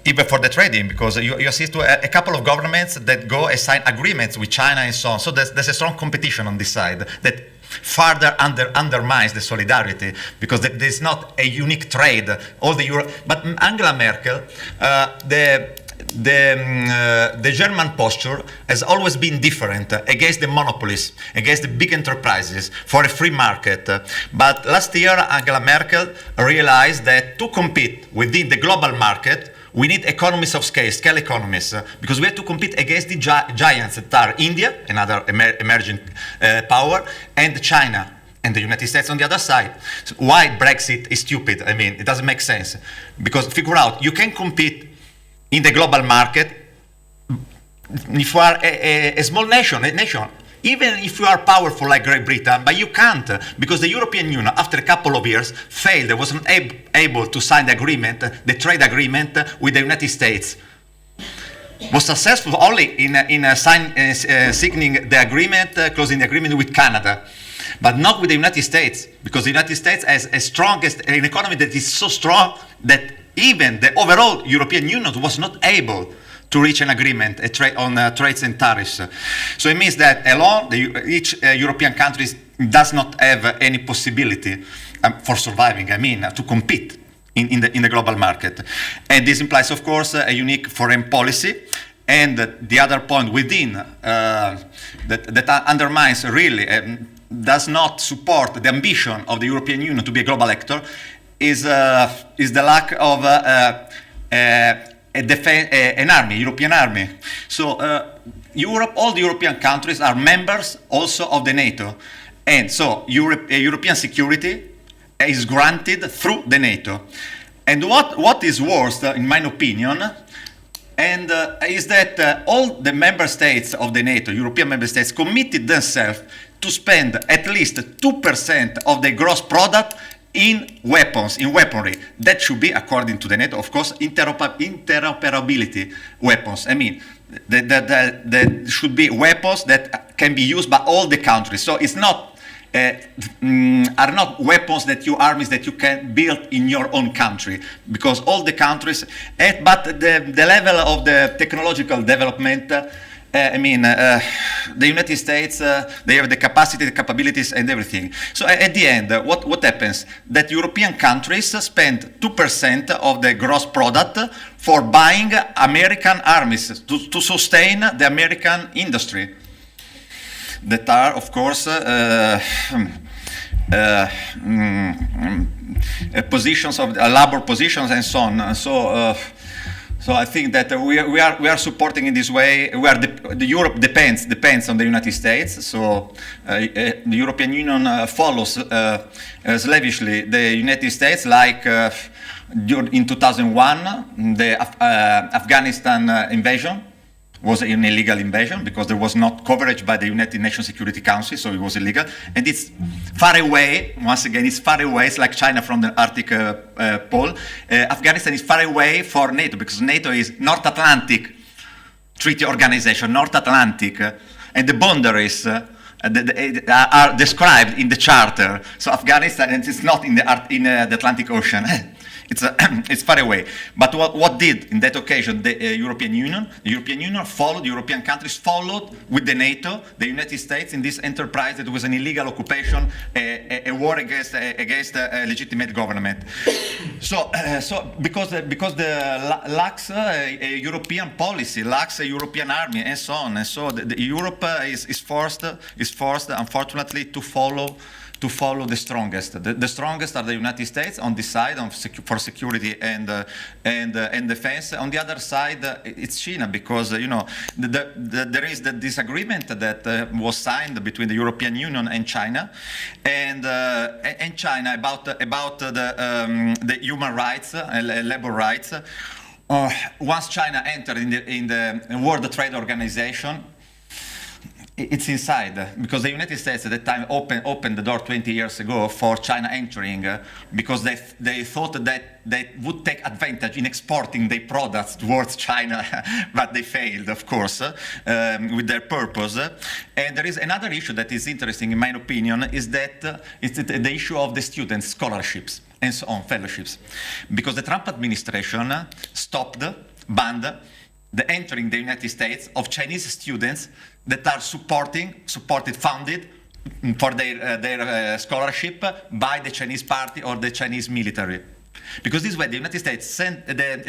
Even for the trading, because you assist to a couple of governments that go and sign agreements with China and so on. So there's a strong competition on this side that further undermines the solidarity, because there's not a unique trade. But Angela Merkel, the German posture has always been different against the monopolies, against the big enterprises, for a free market. But last year, Angela Merkel realized that to compete within the global market, we need economies of scale economies, because we have to compete against the giants that are India, another emerging power, and China, and the United States on the other side. So why Brexit is stupid? I mean, it doesn't make sense. Because figure out, you can compete in the global market if you are a small nation, even if you are powerful like Great Britain, but you can't, because the European Union, after a couple of years, failed. It wasn't able to sign the agreement, the trade agreement with the United States. Was successful only in signing the agreement, closing the agreement with Canada, but not with the United States, because the United States has an economy that is so strong that even the overall European Union was not able to reach an agreement on trades and tariffs. So it means that alone, each European country does not have any possibility for surviving, to compete in the global market. And this implies, of course, a unique foreign policy. And the other point within that undermines really, does not support the ambition of the European Union to be a global actor is the lack of an army, European army. So Europe, all the European countries are members also of the NATO. And so European security is granted through the NATO. And what is worse, in my opinion, is that all the member states of the NATO, European member states, committed themselves to spend at least 2% of the gross product in weapons, in weaponry. That should be, according to the NATO, of course, interoperability weapons. I mean, there should be weapons that can be used by all the countries. So it's not are not weapons that you armies that you can build in your own country, because all the countries, but the level of the technological development, I mean, the United States, they have the capacity, the capabilities, and everything. So at the end, what happens? That European countries spend 2% of the gross product for buying American armies to sustain the American industry. That are, of course, positions of labor positions and so on. So I think that we are supporting in this way. The Europe depends on the United States. So the European Union follows slavishly the United States, like in 2001 the Afghanistan invasion was an illegal invasion because there was not coverage by the United Nations Security Council, so it was illegal. And it's far away, once again, it's far away. It's like China from the Arctic Pole. Afghanistan is far away for NATO because NATO is North Atlantic Treaty Organization, North Atlantic, and the boundaries are described in the Charter. So Afghanistan is not in the Atlantic Ocean. It's far away. But what did in that occasion the European Union? The European Union followed, the European countries followed with the NATO, the United States in this enterprise that was an illegal occupation, a war against a legitimate government. So because the lacks a European policy, lacks a European army, and so on, and so Europe is forced, unfortunately, to follow the strongest. The strongest are the United States on this side for security and defense. On the other side, it's China, because there is the disagreement that was signed between the European Union and China, and China about the human rights and labor rights. Once China entered in the World Trade Organization, it's inside, because the United States at the time opened the door 20 years ago for China entering, because they thought that they would take advantage in exporting their products towards China, but they failed, of course, with their purpose. And there is another issue that is interesting, in my opinion, is that it's the issue of the students' scholarships and so on, fellowships, because the Trump administration banned the entering the United States of Chinese students that are funded for their scholarship by the Chinese party or the Chinese military. Because this way the United States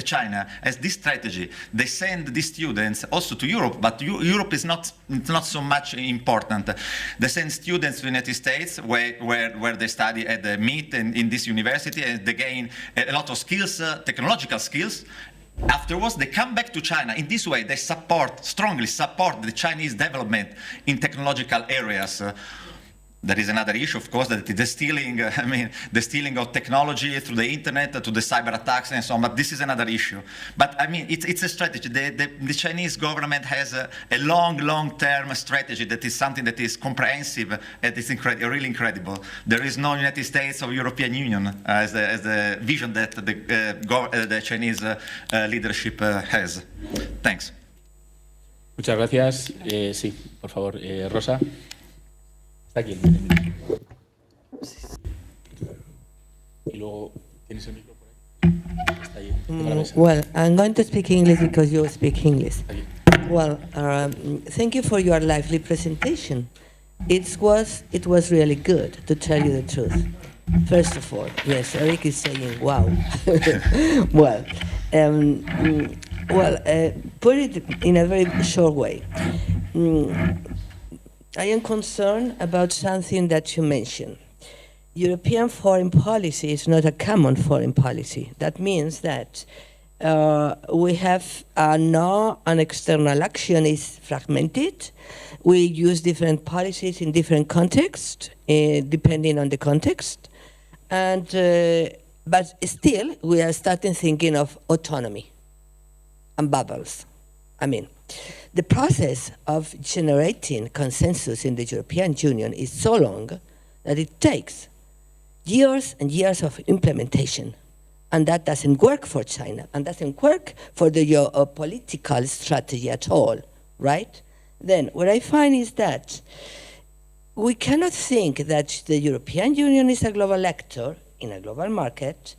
China has this strategy. They send these students also to Europe, but Europe is not so much important. They send students to the United States where they study at the MIT and in this university, and they gain a lot of skills, technological skills. Afterwards, they come back to China. In this way, they strongly support the Chinese development in technological areas. There is another issue, of course, that the stealing of technology through the internet, to the cyber attacks and so on, but this is another issue. But I mean, it's a strategy. The Chinese government has a long-term strategy that is something that is comprehensive and is really incredible. There is no United States or European Union as the vision that the Chinese leadership has. Thanks. Muchas gracias. Sí, por favor, Rosa. Está aquí. Y luego, ¿tienes el micro por ahí? Está ahí. Tengo la mesa. Well, I'm going to speak English because you speak English. Well, thank you for your lively presentation. It was really good, to tell you the truth. First of all, yes, Eric is saying, wow. Well, put it in a very short way. I am concerned about something that you mentioned. European foreign policy is not a common foreign policy. That means that we have an external action is fragmented. We use different policies in different contexts, depending on the context. And but still, we are starting thinking of autonomy and bubbles. I mean, the process of generating consensus in the European Union is so long that it takes years and years of implementation. And that doesn't work for China, and doesn't work for the geopolitical strategy at all, right? Then what I find is that we cannot think that the European Union is a global actor in a global market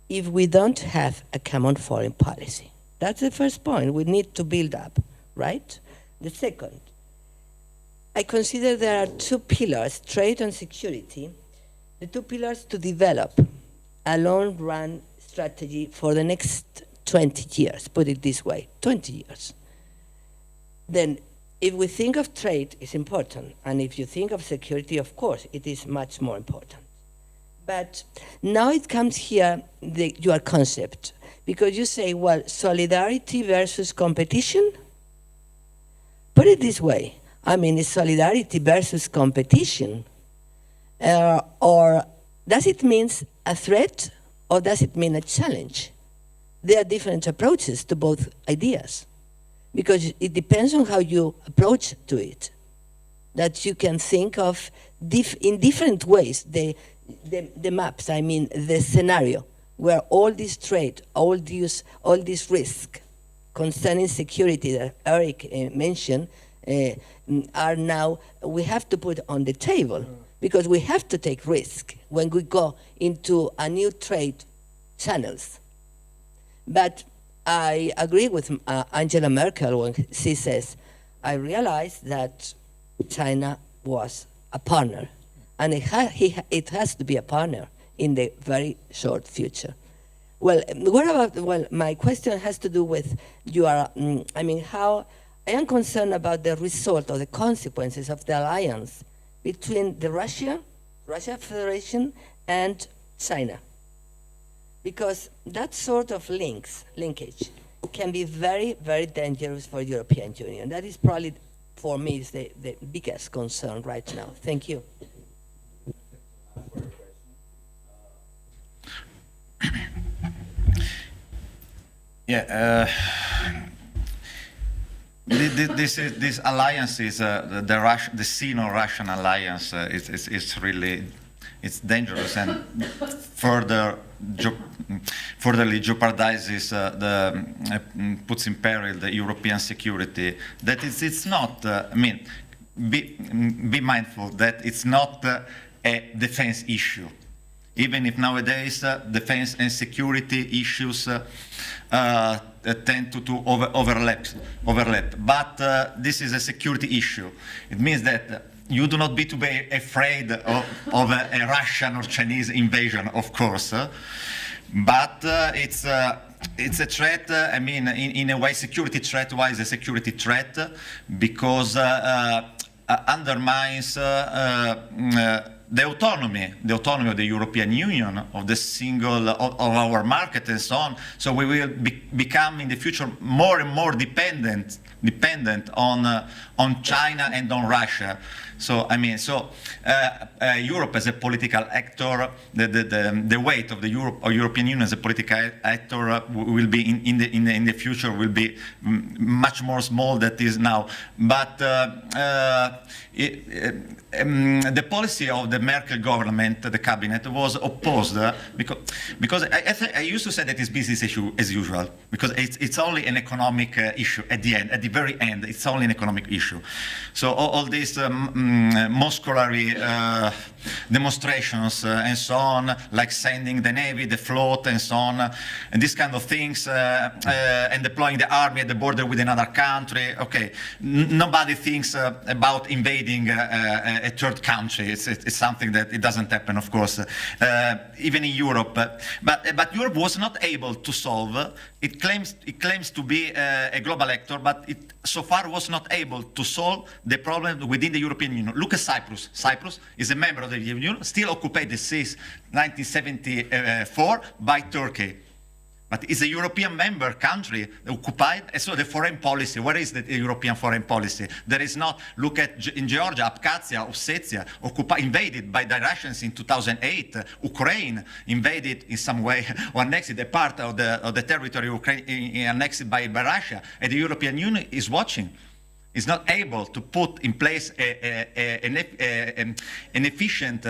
if we don't have a common foreign policy. That's the first point we need to build up, right? The second, I consider there are two pillars, trade and security, the two pillars to develop a long-run strategy for the next 20 years, put it this way, 20 years. Then if we think of trade, it's important, and if you think of security, of course, it is much more important. But now it comes here, your concept, because you say, well, solidarity versus competition? Put it this way, I mean, is solidarity versus competition? Or does it mean a threat, or does it mean a challenge? There are different approaches to both ideas, because it depends on how you approach to it. That you can think of in different ways, the maps, I mean, the scenario, where all this trade, all this risk concerning security that Eric mentioned are now, we have to put on the table, because we have to take risk when we go into a new trade channels. But I agree with Angela Merkel when she says, I realized that China was a partner, and it has to be a partner in the very short future. Well, what about, well, my question has to do with your, I mean, how, I am concerned about the result or the consequences of the alliance between the Russia Federation and China. Because that sort of linkage can be very, very dangerous for European Union. That is probably, for me, is the biggest concern right now. Thank you. Yeah, this alliance is the Sino-Russian alliance is really, it's dangerous and furtherly jeopardizes puts in peril the European security. That it's not. I mean, be mindful that it's not a defense issue. Even if nowadays defense and security issues tend to overlap. But this is a security issue. It means that you do not need to be afraid of a Russian or Chinese invasion, of course. But it's a threat. I mean, in a way, security threat-wise, a security threat because undermines the autonomy of the European Union, of the single, of our market and so on. So we will become in the future more and more dependent on China and on Russia. So I mean, Europe as a political actor, the weight of the European Union as a political actor will be in the future will be much more small than it is now. But the policy of the Merkel government, the cabinet, was opposed because I used to say that it's business as usual, because it's only an economic issue at the very end. It's only an economic issue. So all these muscularly demonstrations and so on, like sending the navy, the float, and so on, and these kind of things, and deploying the army at the border with another country. Okay, nobody thinks about invading a third country. It's something that it doesn't happen, of course, even in Europe. But Europe was not able to solve. It claims to be a global actor, but it so far was not able to solve the problem within the European Union. Look at Cyprus. Cyprus is a member of the European Union, still occupied since 1974 by Turkey. But it's a European member country occupied, and so the foreign policy, where is the European foreign policy? There is not. Look at in Georgia, Abkhazia, Ossetia, invaded by the Russians in 2008. Ukraine invaded in some way, or annexed a part of the territory of Ukraine, annexed by Russia, and the European Union is watching. is not able to put in place an efficient,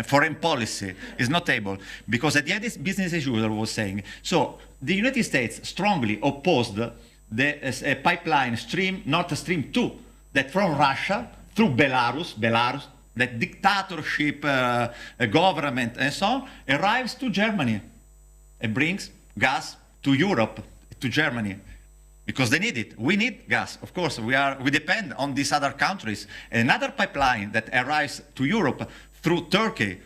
foreign policy, is not able, because at the end it's business as usual, I was saying. So the United States strongly opposed the pipeline Nord Stream 2, that from Russia through Belarus, that dictatorship government and so on, arrives to Germany and brings gas to Europe, to Germany, because they need it. We need gas, of course. We depend on these other countries. Another pipeline that arrives to Europe through Turkey,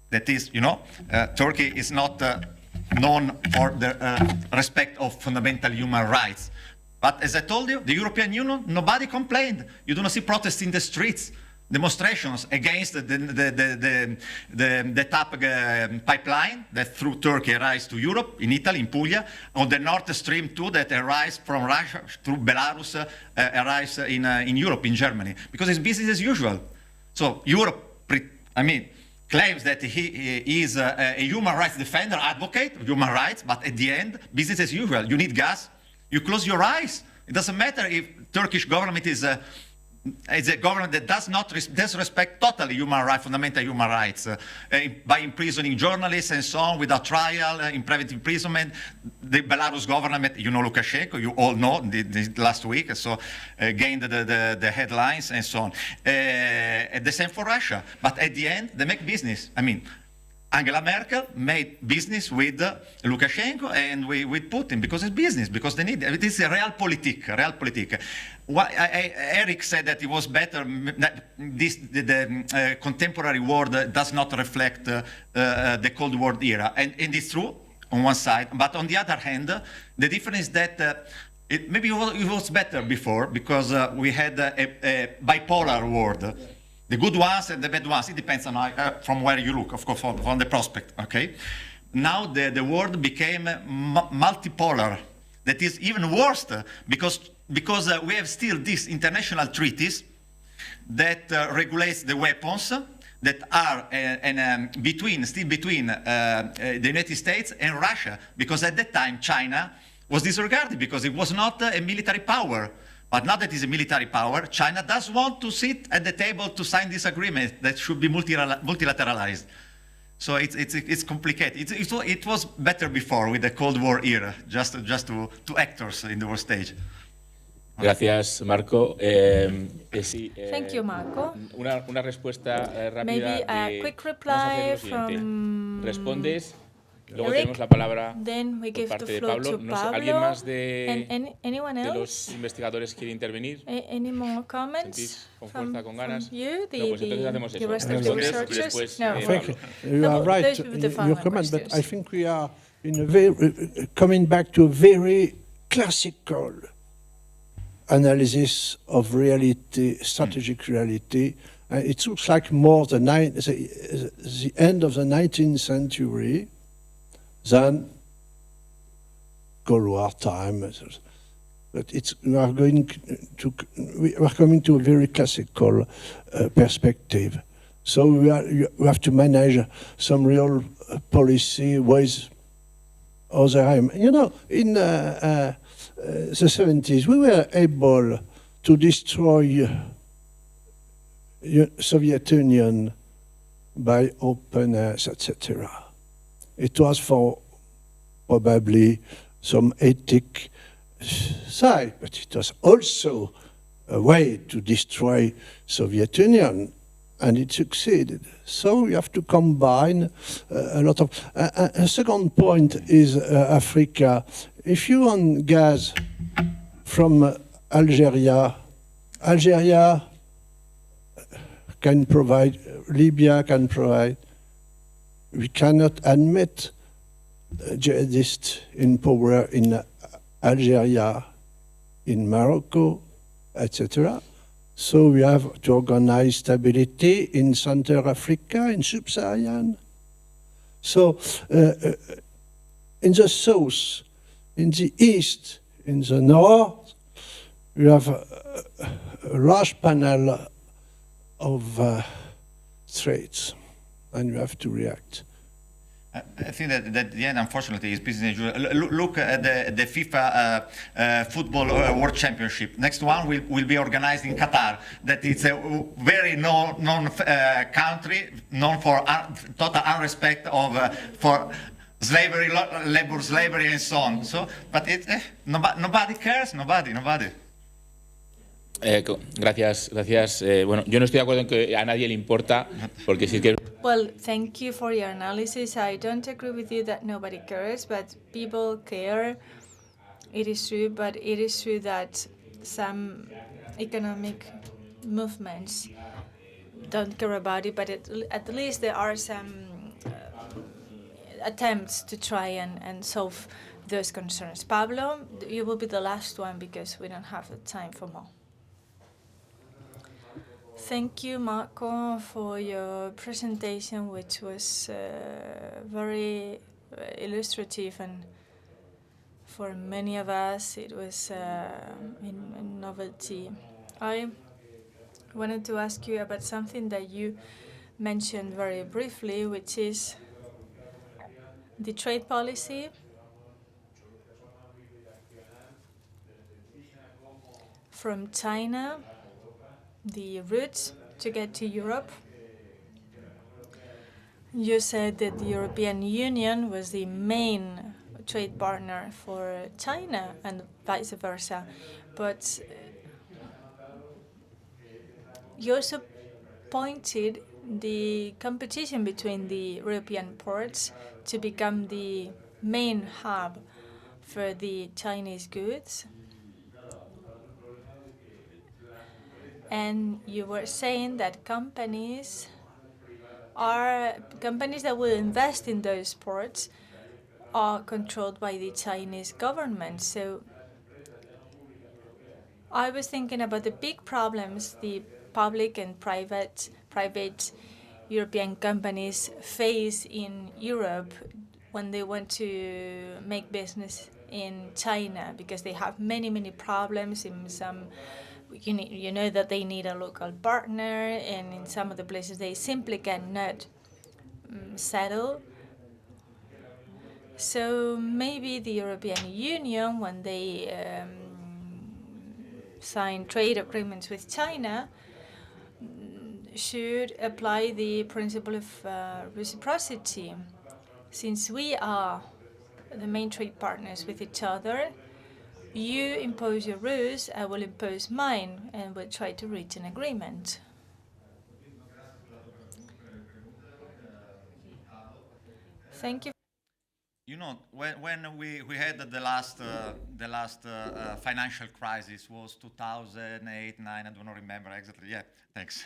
that is, Turkey is not known for the respect of fundamental human rights. But as I told you, the European Union, nobody complained. You do not see protests in the streets, demonstrations against the TAP pipeline that through Turkey arrives to Europe, in Italy, in Puglia, or the Nord Stream 2 that arrives from Russia through Belarus, arrives in Europe, in Germany, because it's business as usual. So Europe, claims that he is a human rights defender, advocate of human rights, but at the end, business as usual. You need gas, you close your eyes. It doesn't matter if Turkish government is a government that does not disrespect totally human rights, fundamental human rights, by imprisoning journalists and so on without trial, in private imprisonment. The Belarus government, Lukashenko, you all know, the last week, so gained the headlines and so on. The same for Russia. But at the end, they make business. Angela Merkel made business with Lukashenko and with Putin, because it's business, because they need it. It is a realpolitik. Eric said that it was better that the contemporary world does not reflect the Cold War era, and it's true on one side, but on the other hand, the difference is that maybe it was better before, because we had a bipolar world. The good ones and the bad ones, it depends on from where you look, of course, from the prospect, okay? Now the world became multipolar. That is even worse, because we have still these international treaties that regulates the weapons that are still between the United States and Russia, because at that time China was disregarded because it was not a military power. But now that it's a military power, China does want to sit at the table to sign this agreement that should be multilateralized. So it's complicated. It was better before with the Cold War era, just to actors in the world stage. Gracias, Marco. Thank you, Marco. Una respuesta rápida. Maybe a quick reply from Respondes. Luego Eric, tenemos la palabra then we por give parte the de floor Pablo. to No sé, Pablo. ¿alguien más de Anyone los else? investigadores quiere intervenir? Any more comments? ¿Sentís con fuerza, con ganas? From you, No, pues entonces hacemos the eso. rest of the Respondes y researchers? después, No. Thank you. You No, are right those would be the in final your comment, but questions. I think we are in a very coming back to a very classical analysis of reality, strategic reality. It looks like more the end of the 19th century than Cold War time. But we are coming to a very classical perspective. So we have to manage some real policy with other aim. In the 70s, we were able to destroy Soviet Union by openness, etc. It was for probably some ethic side, but it was also a way to destroy Soviet Union, and it succeeded. So you have to combine a lot of... a second point is Africa. If you want gas from Algeria can provide, Libya can provide. We cannot admit jihadists in power in Algeria, in Morocco, etc. So we have to organize stability in Central Africa, in Sub-Saharan. So in the south, in the east, in the north, we have a large panel of threats, and you have to react. I think that at the end, unfortunately, is business as usual. Look at the FIFA Football World Championship. Next one will be organized in Qatar. That it's a very known country, known for total unrespect of for slavery, labor slavery, and so on. So, but nobody cares. Nobody. Gracias. Bueno, yo no estoy de acuerdo en que a nadie le importa, porque sí que... Well, thank you for your analysis. I don't agree with you that nobody cares, but people care. It is true, but it is true that some economic movements don't care about it, but at least there are some attempts to try and solve those concerns. Pablo, you will be the last one because we don't have the time for more. Thank you, Marco, for your presentation, which was very illustrative, and for many of us it was a novelty. I wanted to ask you about something that you mentioned very briefly, which is the trade policy from China, the routes to get to Europe. You said that the European Union was the main trade partner for China and vice versa, but you also pointed the competition between the European ports to become the main hub for the Chinese goods. And you were saying that companies that will invest in those ports are controlled by the Chinese government. So I was thinking about the big problems the public and private European companies face in Europe when they want to make business in China, because they have many problems in some. You know that they need a local partner, and in some of the places they simply cannot settle. So maybe the European Union, when they sign trade agreements with China, should apply the principle of reciprocity. Since we are the main trade partners with each other, you impose your rules, I will impose mine, and we'll try to reach an agreement. Thank you. You know, when we had the last financial crisis was 2008, 9, I don't remember exactly. Yeah, thanks.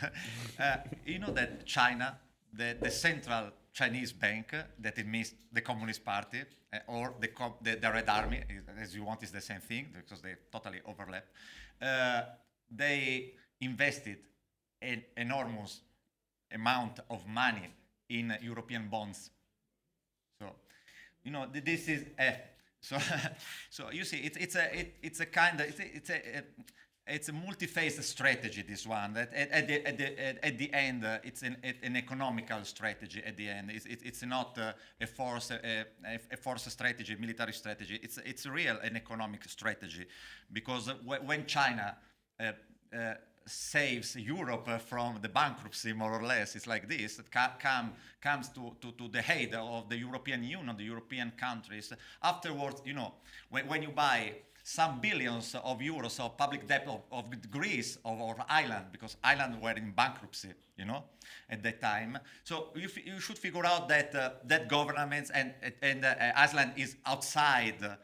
You know that China, the central Chinese bank, that it means the Communist Party or the Red Army, as you want, is the same thing because they totally overlap. They invested an enormous amount of money in European bonds. So, you know, this is so you see, it's a multi-phase strategy. This one that at the end it's an economical strategy. At the end, it's not a force strategy, military strategy. It's real an economic strategy, because when China saves Europe from the bankruptcy, more or less, it's like this. It comes to the head of the European Union, the European countries. Afterwards, you know, when you buy some billions of euros of public debt of Greece or Ireland, because Ireland were in bankruptcy, you know, at that time. So you should figure out that governments and Iceland is outside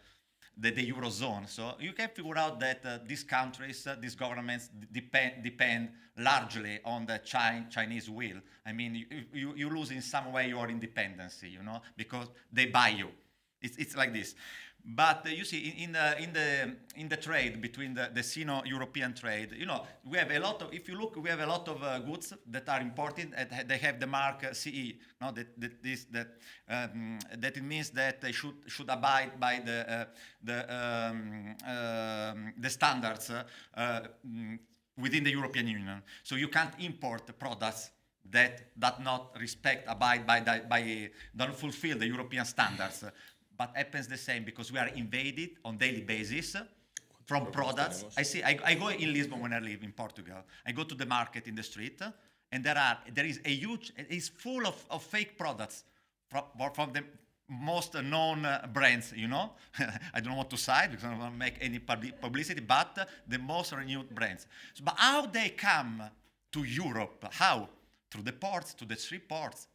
the Eurozone. So you can figure out that these countries, these governments depend largely on the Chinese will. I mean, you lose in some way your independence, you know, because they buy you. It's like this. But you see, in the trade between the Sino-European trade, you know, we have a lot of. If you look, we have a lot of goods that are imported. They have the mark CE. No, that it means that they should abide by the standards within the European Union. So you can't import products that does not abide by don't fulfill the European standards, but happens the same because we are invaded on daily basis from products. I go in Lisbon when I live in Portugal. I go to the market in the street, and there is a huge, it's full of fake products from the most known brands, you know. I don't want to cite because I don't want to make any publicity, but the most renewed brands. So, but how they come to Europe? How? Through the ports, to the seaports.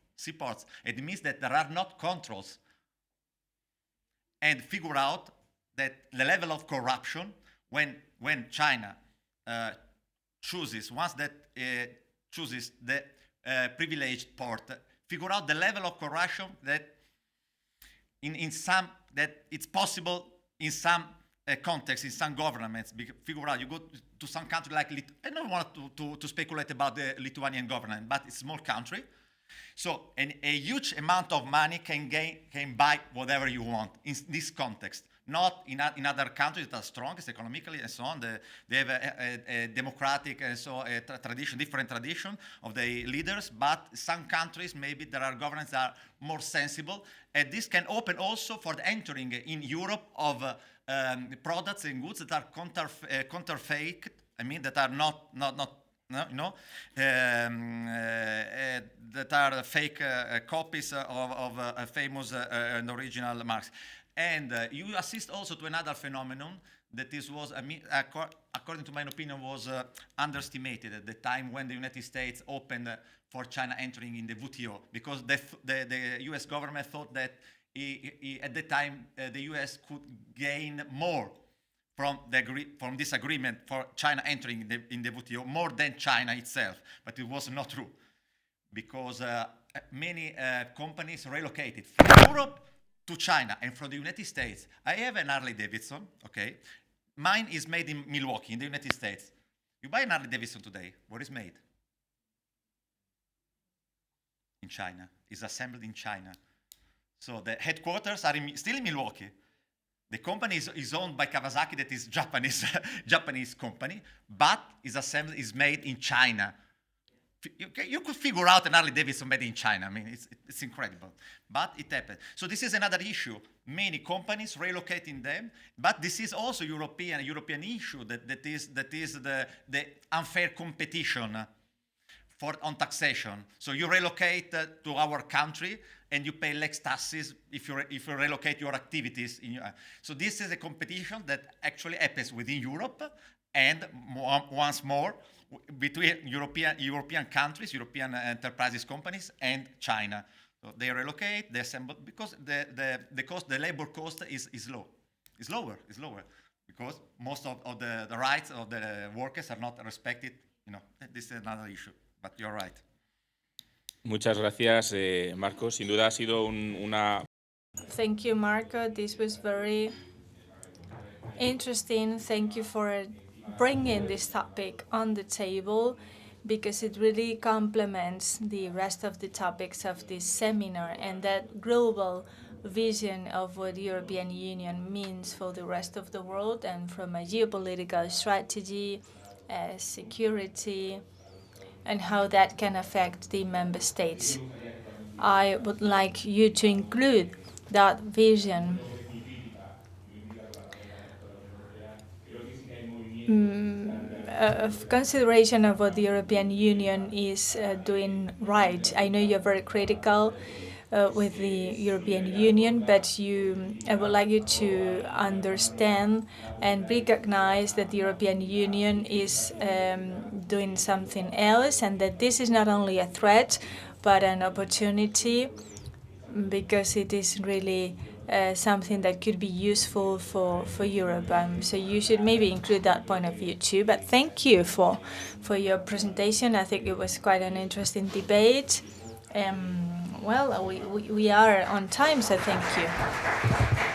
It means that there are not controls. And figure out that the level of corruption, when China chooses the privileged port, figure out the level of corruption that that it's possible in some context, in some governments. Figure out, you go to some country like I don't want to speculate about the Lithuanian government, but it's a small country. So a huge amount of money can buy whatever you want in this context. Not in other countries that are strongest economically and so on. They have a democratic and so different tradition of the leaders. But some countries, maybe there are governments that are more sensible, and this can open also for the entering in Europe of products and goods that are counterfeit. I mean, that are not that are fake copies of famous and original marks. And you assist also to another phenomenon that according to my opinion, was underestimated at the time when the United States opened for China entering in the WTO, because the US government thought that at the time the US could gain more from this agreement for China entering in the WTO, more than China itself. But it was not true, because many companies relocated from Europe to China and from the United States. I have an Harley Davidson, okay? Mine is made in Milwaukee, in the United States. You buy an Harley Davidson today, where is made? In China. It's assembled in China. So the headquarters are still in Milwaukee. The company is owned by Kawasaki, that is Japanese company, but is made in China. You could figure out an Harley Davidson made in China. I mean, it's incredible, but it happened. So this is another issue. Many companies relocating them, but this is also European issue that is the unfair competition on taxation. So you relocate to our country and you pay less taxes if you relocate your activities. So this is a competition that actually happens within Europe, and once more between European countries, European enterprises companies, and China. So they relocate, they assemble, because the labor cost is low. It's lower, because most of the rights of the workers are not respected. This is another issue, but you're right. Muchas gracias, Marco. Sin duda ha sido una... Thank you, Marco. This was very interesting. Thank you for bringing this topic on the table, because it really complements the rest of the topics of this seminar and that global vision of what the European Union means for the rest of the world, and from a geopolitical strategy, security, and how that can affect the member states. I would like you to include that vision of consideration of what the European Union is doing right. I know you're very critical with the European Union, but I would like you to understand and recognize that the European Union is doing something else, and that this is not only a threat but an opportunity, because it is really something that could be useful for Europe. So you should maybe include that point of view too. But thank you for your presentation. I think it was quite an interesting debate. Well, we are on time, so thank you.